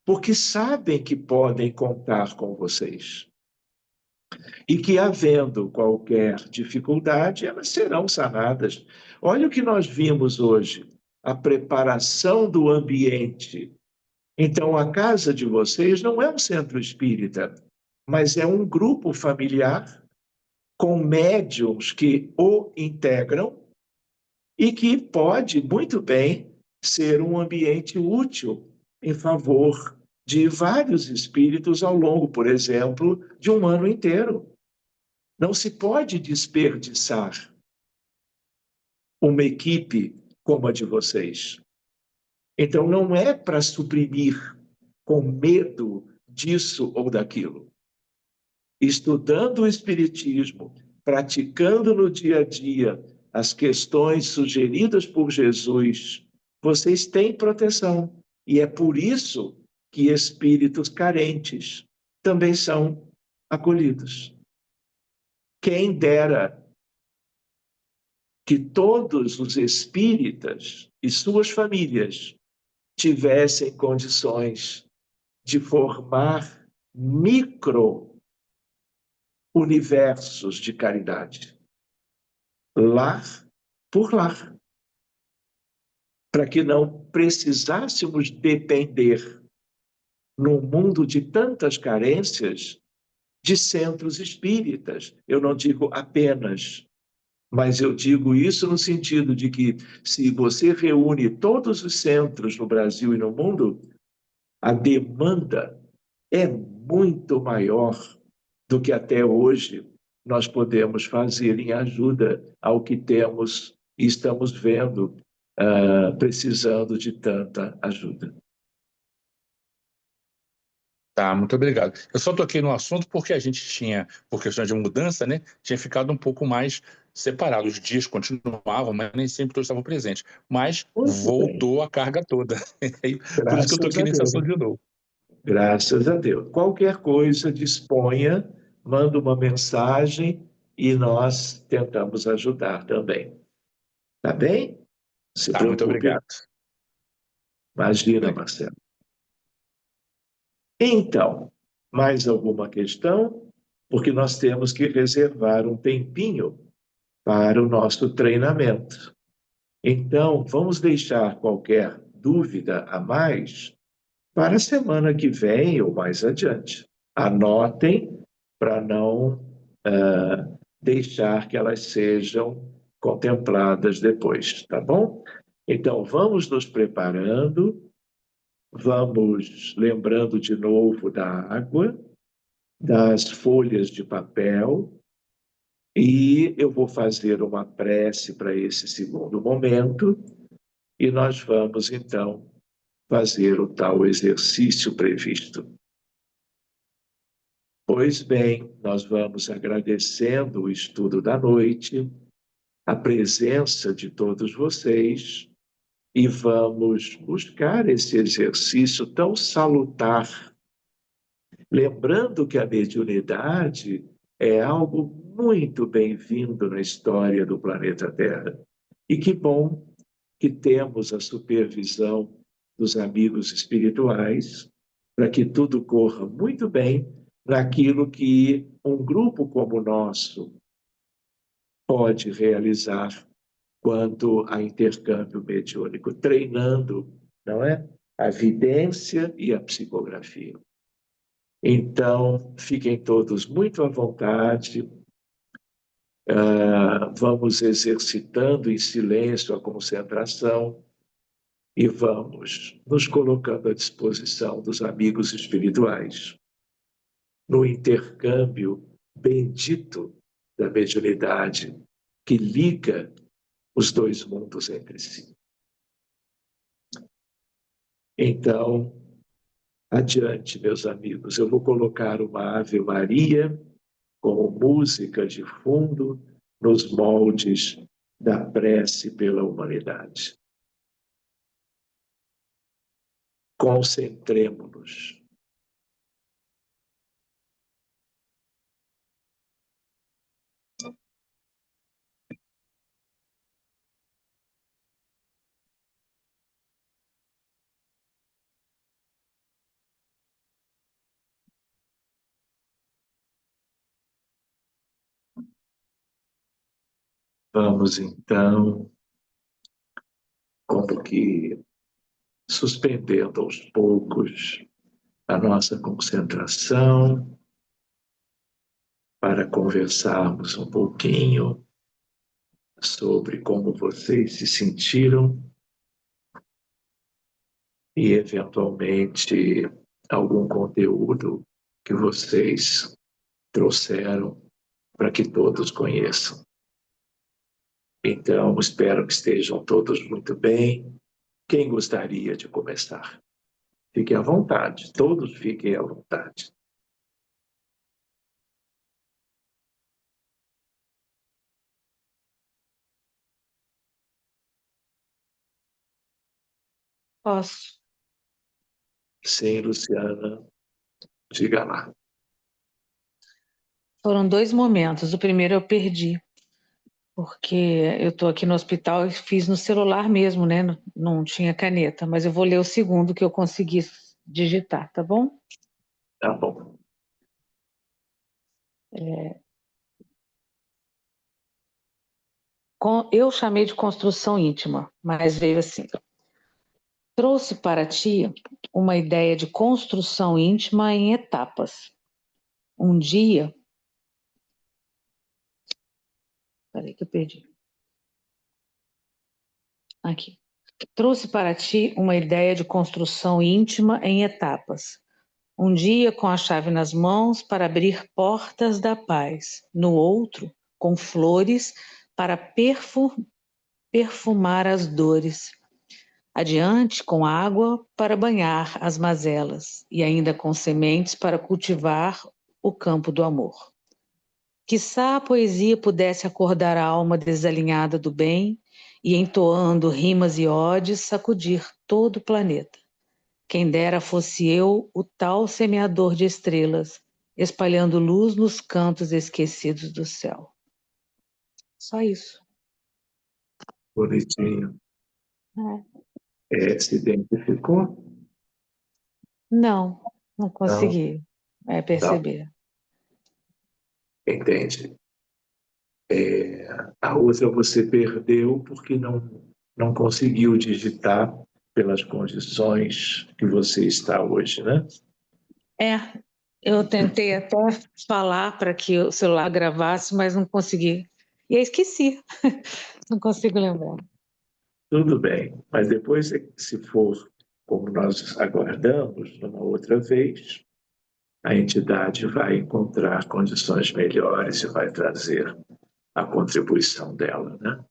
porque sabem que podem contar com vocês. E que, havendo qualquer dificuldade, elas serão sanadas. Olha o que nós vimos hoje, a preparação do ambiente. Então, a casa de vocês não é um centro espírita, mas é um grupo familiar com médiums que o integram e que pode muito bem ser um ambiente útil em favor de vários espíritos ao longo, por exemplo, de um ano inteiro. Não se pode desperdiçar uma equipe como a de vocês. Então, não é para suprimir com medo disso ou daquilo. Estudando o Espiritismo, praticando no dia a dia as questões sugeridas por Jesus, vocês têm proteção. E é por isso que espíritos carentes também são acolhidos. Quem dera que todos os espíritas e suas famílias tivessem condições de formar micro-universos de caridade, lar por lar, para que não precisássemos depender, num mundo de tantas carências, de centros espíritas. Eu não digo apenas, mas eu digo isso no sentido de que, se você reúne todos os centros no Brasil e no mundo, a demanda é muito maior do que até hoje nós podemos fazer em ajuda ao que temos e estamos vendo precisando de tanta ajuda. Tá, muito obrigado. Eu só toquei no assunto porque a gente tinha, por questões de mudança, né, tinha ficado um pouco mais separado. Os dias continuavam, mas nem sempre todos estavam presentes. Mas Muito bem, voltou a carga toda. Por isso que eu graças toquei a nesse Deus. assunto de novo. Graças a Deus. Qualquer coisa, disponha, manda uma mensagem e nós tentamos ajudar também. Tá bem? Não se Tá, muito preocupe. obrigado. Imagina, Obrigado. Marcelo. Então, mais alguma questão? Porque nós temos que reservar um tempinho para o nosso treinamento. Então, vamos deixar qualquer dúvida a mais para a semana que vem ou mais adiante. Anotem para não deixar que elas sejam contempladas depois, tá bom? Então, vamos nos preparando, vamos lembrando de novo da água, das folhas de papel, e eu vou fazer uma prece para esse segundo momento, e nós vamos, então, fazer o tal exercício previsto. Pois bem, nós vamos agradecendo o estudo da noite, a presença de todos vocês, e vamos buscar esse exercício tão salutar, lembrando que a mediunidade é algo muito bem-vindo na história do planeta Terra. E que bom que temos a supervisão dos amigos espirituais para que tudo corra muito bem naquilo que um grupo como o nosso pode realizar quanto a intercâmbio mediúnico, treinando, não é? A vidência e a psicografia. Então, fiquem todos muito à vontade, vamos exercitando em silêncio a concentração e vamos nos colocando à disposição dos amigos espirituais no intercâmbio bendito da mediunidade que liga os dois mundos entre si. Então, adiante, meus amigos, eu vou colocar uma Ave Maria como música de fundo nos moldes da prece pela humanidade. Concentremo-nos. Vamos, então, como que suspendendo aos poucos a nossa concentração para conversarmos um pouquinho sobre como vocês se sentiram e, eventualmente, algum conteúdo que vocês trouxeram para que todos conheçam. Então, espero que estejam todos muito bem. Quem gostaria de começar? Fiquem à vontade, todos fiquem à vontade. Posso. Sim, Luciana, diga lá. Foram dois momentos. O primeiro eu perdi. porque eu estou aqui no hospital e fiz no celular mesmo, né? Não tinha caneta, mas eu vou ler o segundo que eu consegui digitar, tá bom? Tá bom. Eu chamei de construção íntima, mas veio assim. Trouxe para ti uma ideia de construção íntima em etapas. Um dia. Peraí que eu perdi. Aqui. Trouxe para ti uma ideia de construção íntima em etapas. Um dia com a chave nas mãos para abrir portas da paz. No outro, com flores para perfumar as dores. Adiante, com água para banhar as mazelas. E ainda com sementes para cultivar o campo do amor. Quiçá a poesia pudesse acordar a alma desalinhada do bem e, entoando rimas e odes, sacudir todo o planeta. Quem dera fosse eu o tal semeador de estrelas, espalhando luz nos cantos esquecidos do céu. Só isso. Bonitinho. É. Se identificou? Não Não, consegui tá. perceber. Entende? A outra você perdeu porque não conseguiu digitar pelas condições que você está hoje, né? Eu tentei até falar para que o celular gravasse, mas não consegui. E aí esqueci. Não consigo lembrar. Tudo bem, mas depois, se for como nós aguardamos, numa outra vez, a entidade vai encontrar condições melhores e vai trazer a contribuição dela, né?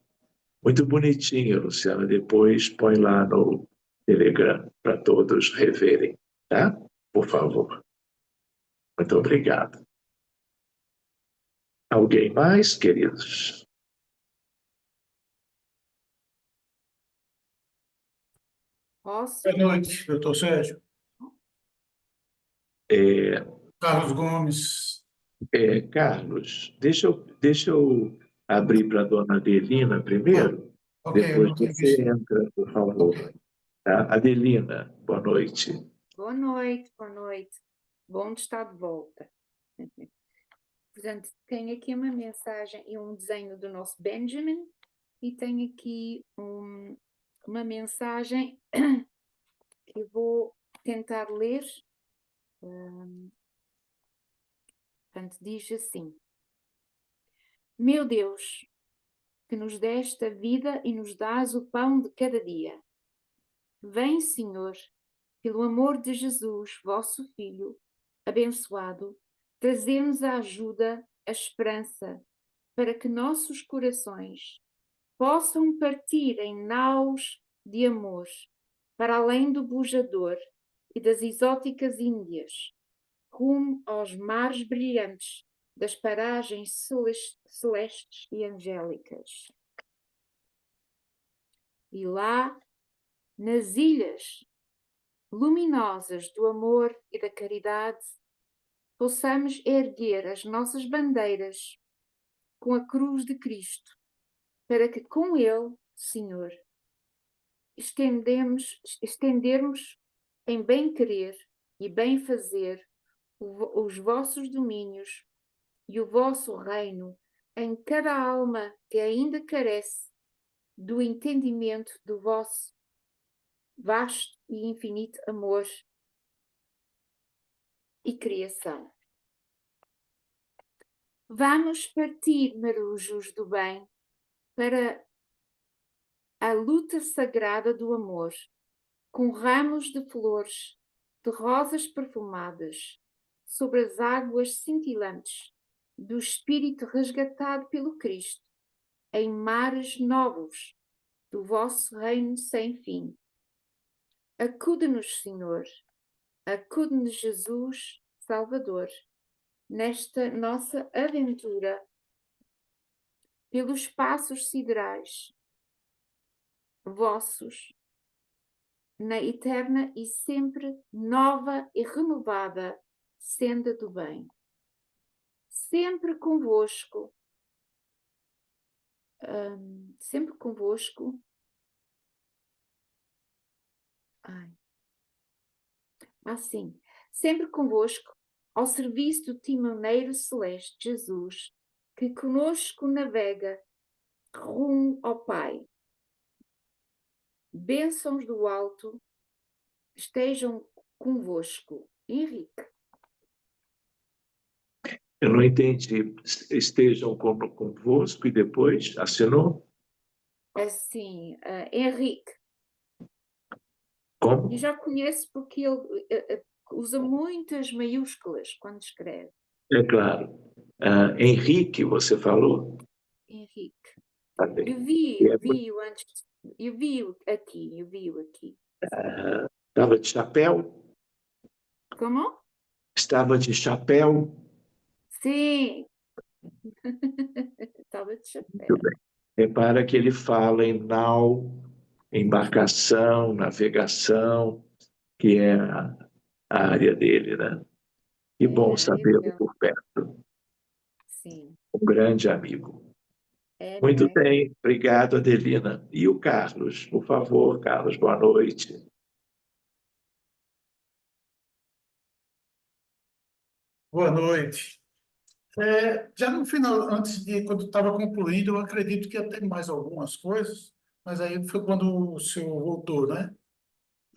Muito bonitinho, Luciana. Depois põe lá no Telegram para todos reverem, tá? Por favor. Muito obrigado. Alguém mais, queridos? Posso? Boa noite, doutor Sérgio. Carlos Gomes. Carlos, deixa eu abrir para a dona Adelina primeiro, Ok, eu depois não tinha você visto. entra, por favor. Ok. Tá? Adelina, boa noite. Boa noite, boa noite. Bom de estar de volta. Portanto, tenho aqui uma mensagem e um desenho do nosso Benjamin e tenho aqui uma mensagem que eu vou tentar ler. Portanto, diz assim: Meu Deus, que nos deste a vida e nos dás o pão de cada dia. Vem, Senhor, pelo amor de Jesus, vosso Filho, abençoado, trazer-nos a ajuda, a esperança, para que nossos corações possam partir em naus de amor, para além do bujador e das exóticas Índias, rumo aos mares brilhantes das paragens celestes e angélicas. E lá, nas ilhas luminosas do amor e da caridade, possamos erguer as nossas bandeiras com a cruz de Cristo, para que com Ele, Senhor, estendermos em bem-querer e bem-fazer os vossos domínios e o vosso reino em cada alma que ainda carece do entendimento do vosso vasto e infinito amor e criação. Vamos partir, marujos do bem, para a luta sagrada do amor, com ramos de flores, de rosas perfumadas, sobre as águas cintilantes do Espírito resgatado pelo Cristo, em mares novos do vosso reino sem fim. Acude-nos, Senhor, acude-nos, Jesus, Salvador, nesta nossa aventura pelos passos siderais vossos, na eterna e sempre nova e renovada senda do bem. Sempre convosco, sempre convosco. Sim. Sempre convosco, ao serviço do timoneiro celeste Jesus, que conosco navega rumo ao Pai. Bênçãos do alto estejam convosco. Henrique. Eu não entendi. Estejam convosco e depois assinou? Assim, Henrique. Como? Eu já conheço porque ele usa muitas maiúsculas quando escreve. É claro. Henrique, você falou? Henrique. Tá bem. Eu vi-o antes. Eu vi-o aqui. Estava de chapéu? Como? Estava de chapéu? Sim. Estava de Muito chapéu. bem. Repara que ele fala em nau, embarcação, navegação, que é a área dele, né? Que bom a área sabê-lo dele. por perto. Sim. Um grande amigo. Não Muito é? bem, obrigado, Adelina. E o Carlos, por favor, Carlos, boa noite. Boa noite. Já no final, quando estava concluindo, eu acredito que ia ter mais algumas coisas, mas aí foi quando o senhor voltou, né?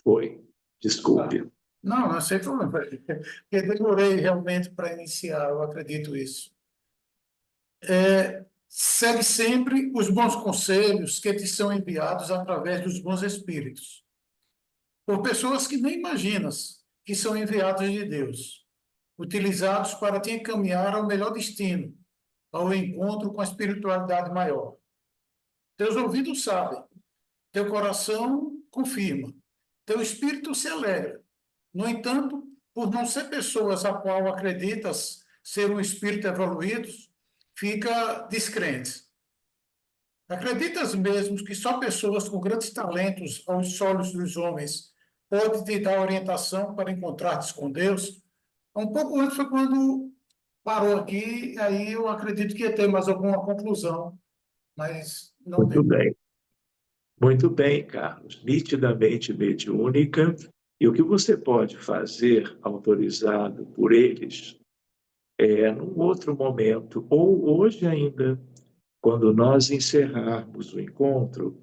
Foi, desculpe. Não, não sei problema. Porque demorei realmente para iniciar, eu acredito isso. Segue sempre os bons conselhos que te são enviados através dos bons espíritos, por pessoas que nem imaginas que são enviados de Deus, utilizados para te encaminhar ao melhor destino, ao encontro com a espiritualidade maior. Teus ouvidos sabem, teu coração confirma, teu espírito se alegra. No entanto, por não ser pessoas a qual acreditas ser um espírito evoluído, fica descrente. Acreditas mesmo que só pessoas com grandes talentos aos olhos dos homens podem te dar orientação para encontrar-te com Deus? Um pouco antes foi quando parou aqui, aí eu acredito que ia ter mais alguma conclusão, mas não Muito deu. bem. Muito bem, Carlos. Nitidamente mediúnica. E o que você pode fazer, autorizado por eles, num outro momento, ou hoje ainda, quando nós encerrarmos o encontro,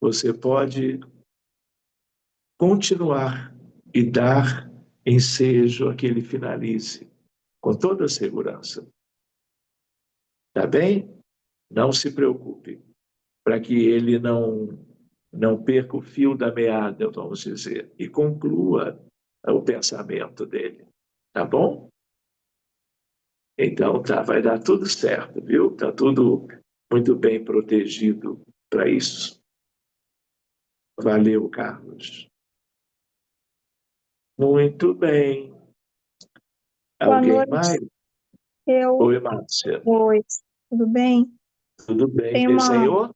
você pode continuar e dar ensejo a que ele finalize, com toda segurança. Tá bem? Não se preocupe, para que ele não perca o fio da meada, vamos dizer, e conclua o pensamento dele. Tá bom? Então, tá, vai dar tudo certo, viu? Tá tudo muito bem protegido para isso. Valeu, Carlos. Muito bem. Boa Alguém noite. mais? Eu. Oi, Márcia. Oi, tudo bem? Tudo bem? Tem Desenhou?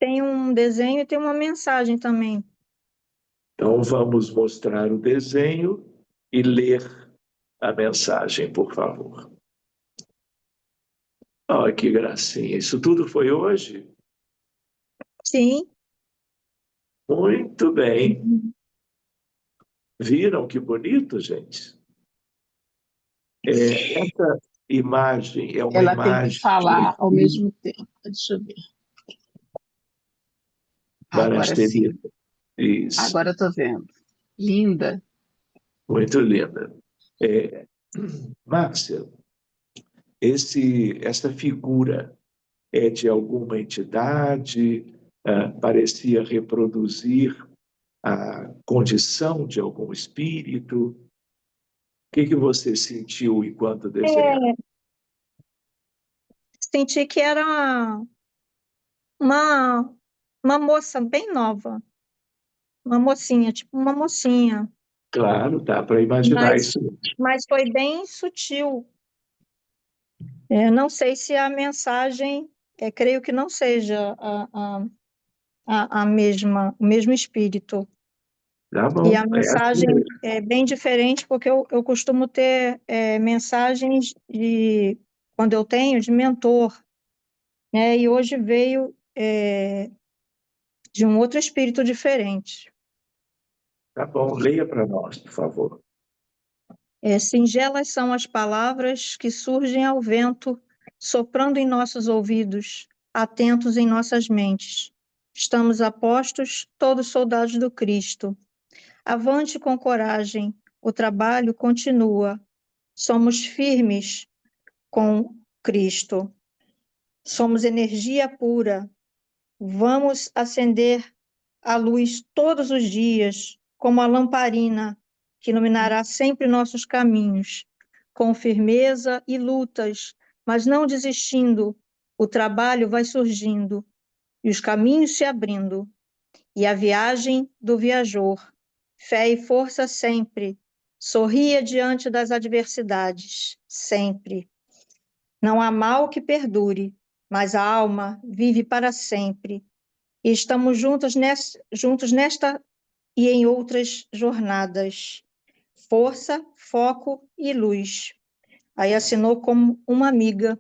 tem um desenho e tem uma mensagem também. Então, vamos mostrar o desenho e ler a mensagem, por favor. Olha que gracinha. Isso tudo foi hoje? Sim. Muito bem. Viram que bonito, gente? Essa imagem é uma Ela tem que imagem falar ao mesmo tempo. Deixa eu ver. Agora sim. Barasterita. Isso, Agora eu estou vendo. Linda. muito linda. Márcia, essa figura é de alguma entidade? Parecia reproduzir a condição de algum espírito? O que você sentiu enquanto desenhava? Senti que era uma, uma moça bem nova. Uma mocinha, tipo uma mocinha. Claro, dá para imaginar Mas, isso. mas foi bem sutil. Não sei se a mensagem, creio que não seja a mesma, o mesmo espírito. Tá E a bom, é assim mensagem mesmo. é bem diferente, porque eu costumo ter mensagens quando eu tenho, de mentor. né? E hoje veio de um outro espírito diferente. Tá bom, leia para nós, por favor. Singelas são as palavras que surgem ao vento, soprando em nossos ouvidos, atentos em nossas mentes. Estamos apostos, todos soldados do Cristo. Avante com coragem, o trabalho continua. Somos firmes com Cristo. Somos energia pura. Vamos acender a luz todos os dias, como a lamparina, que iluminará sempre nossos caminhos, com firmeza e lutas, mas não desistindo. O trabalho vai surgindo e os caminhos se abrindo, e a viagem do viajor. Fé e força sempre. Sorria diante das adversidades, sempre. Não há mal que perdure, mas a alma vive para sempre. E estamos juntos nesta e em outras jornadas. Força, foco e luz. Aí assinou como uma amiga.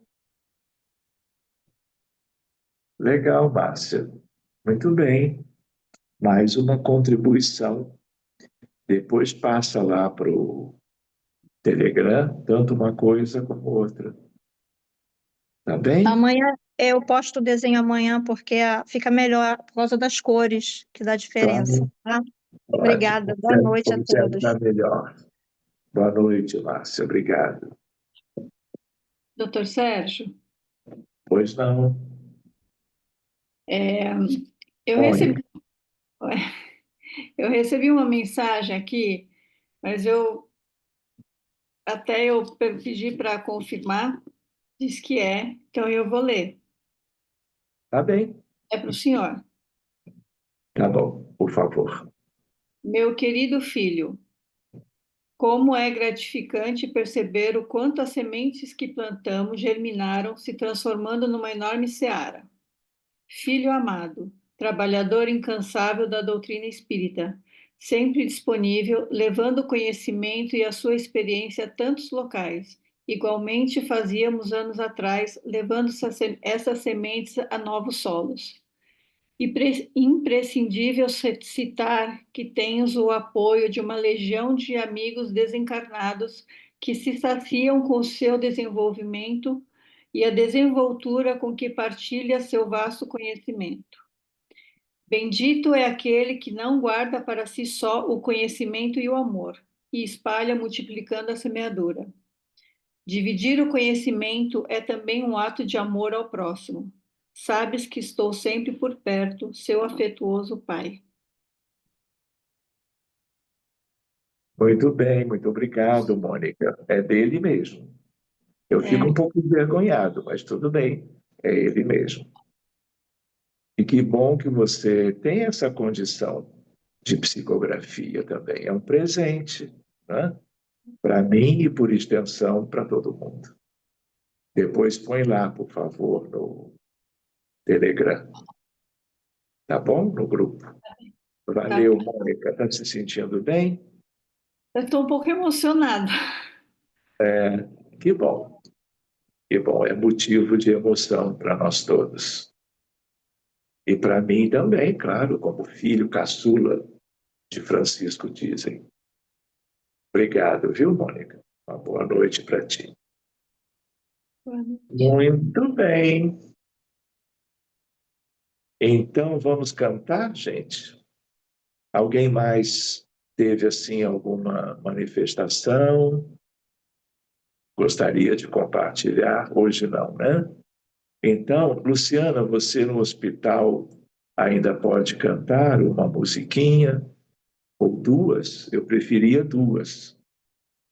Legal, Márcia. Muito bem. Mais uma contribuição. Depois passa lá para o Telegram, tanto uma coisa como outra. Tá bem? Amanhã eu posto o desenho amanhã porque fica melhor por causa das cores, que dá diferença. Tá? Obrigada. Boa noite a todos. Está melhor. Boa noite, Márcia. Obrigado. Doutor Sérgio, Pois não. eu recebi uma mensagem aqui, mas eu pedi para confirmar, diz que então eu vou ler. Tá bem. É para o senhor. Tá bom, por favor. Meu querido filho, como é gratificante perceber o quanto as sementes que plantamos germinaram, se transformando numa enorme seara. Filho amado, trabalhador incansável da doutrina espírita, sempre disponível, levando o conhecimento e a sua experiência a tantos locais. Igualmente fazíamos anos atrás, levando essas sementes a novos solos. Imprescindível citar que tens o apoio de uma legião de amigos desencarnados que se saciam com o seu desenvolvimento e a desenvoltura com que partilha seu vasto conhecimento. Bendito é aquele que não guarda para si só o conhecimento e o amor, e espalha multiplicando a semeadura. Dividir o conhecimento é também um ato de amor ao próximo. Sabes que estou sempre por perto, seu afetuoso pai. Muito bem, muito obrigado, Mônica. É dele mesmo. Eu fico um pouco envergonhado, mas tudo bem. É ele mesmo. E que bom que você tem essa condição de psicografia também. É um presente, né? Para mim e, por extensão, para todo mundo. Depois põe lá, por favor, no Telegram. Tá bom? No grupo. Valeu, Mônica. Está se sentindo bem? Eu estou um pouco emocionada. Que bom. Que bom. É motivo de emoção para nós todos. E para mim também, claro, como filho caçula de Francisco dizem. Obrigado, viu, Mônica? Uma boa noite para ti. Muito bem. Então, vamos cantar, gente? Alguém mais teve, assim, alguma manifestação? Gostaria de compartilhar? Hoje não, né? Então, Luciana, você no hospital ainda pode cantar uma musiquinha? Ou duas? Eu preferia duas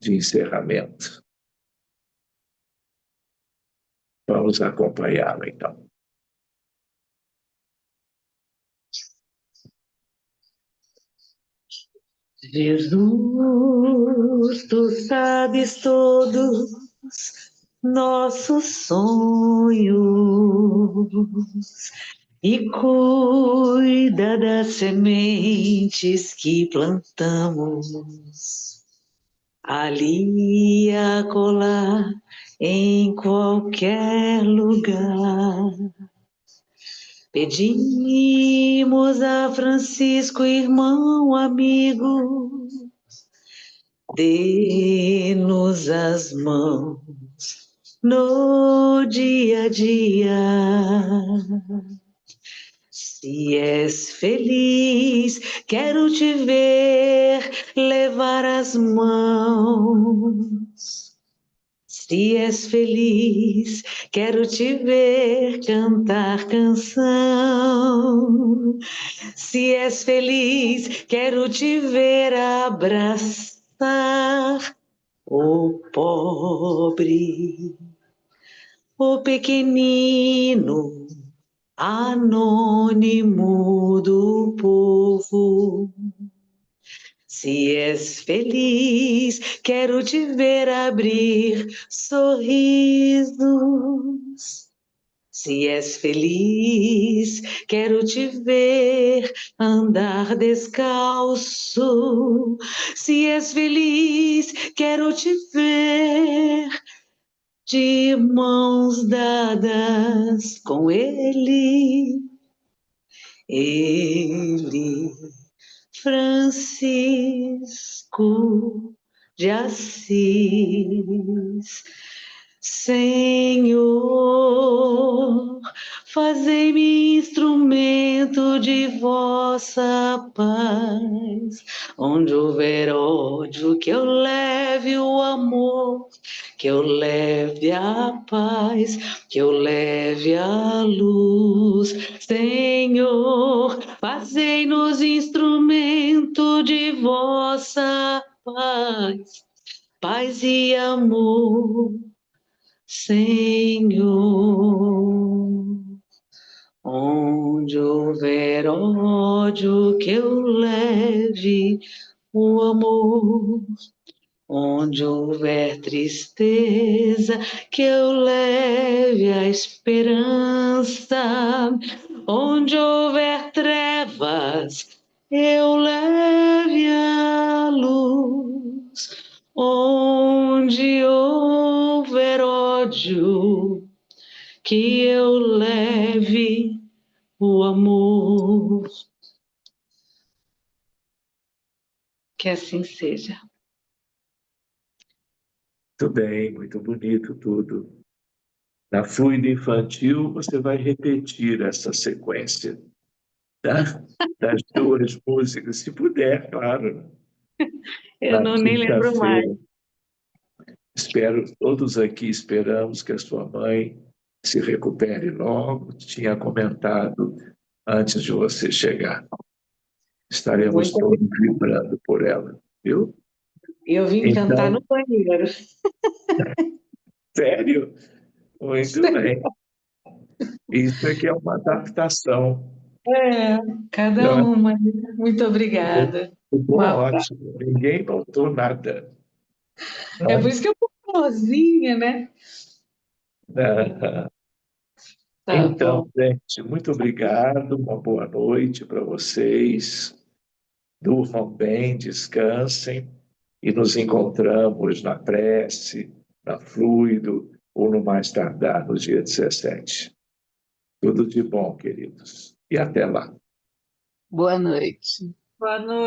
de encerramento. Vamos acompanhá-lo, então. Jesus, tu sabes todos nossos sonhos e cuida das sementes que plantamos. ali e acolá, em qualquer lugar. Pedimos a Francisco, irmão amigo, dê-nos as mãos no dia a dia. Se és feliz, quero te ver levar as mãos. Se és feliz, quero te ver cantar canção. Se és feliz, quero te ver abraçar o pobre, o pequenino, anônimo do povo. Se és feliz, quero te ver abrir sorrisos. Se és feliz, quero te ver andar descalço. Se és feliz, quero te ver de mãos dadas com ele. Ele, Francisco de Assis. Senhor, fazei-me instrumento de vossa paz. Onde houver ódio, que eu leve o amor, que eu leve a paz, que eu leve a luz. Senhor, fazei-nos instrumento de vossa paz, paz e amor. Senhor, onde houver ódio, que eu leve o amor. Onde houver tristeza, que eu leve a esperança. Onde houver trevas, eu leve a luz. Onde houver ódio, que eu leve o amor. Que assim seja. Muito bem, muito bonito tudo. Na fluida infantil, você vai repetir essa sequência, tá? Das duas músicas, se puder, claro. Eu Na nem lembro mais. quinta-feira. Todos aqui esperamos que a sua mãe se recupere logo. Tinha comentado antes de você chegar. Estaremos Muito todos vibrando por ela, viu? Eu vim cantar no banheiro. Sério? Muito bem. Isso aqui é uma adaptação. Cada Não é? uma. Muito obrigada. Ficou Um abraço. ótimo. Ninguém notou nada. É por isso que eu fui sozinha, né? Ah, Tá então, bom. gente, muito obrigado. Uma boa noite para vocês. Durmam bem, descansem e nos encontramos na prece, na Fluido ou no mais tardar no dia 17. Tudo de bom, queridos. E até lá. Boa noite. Boa noite.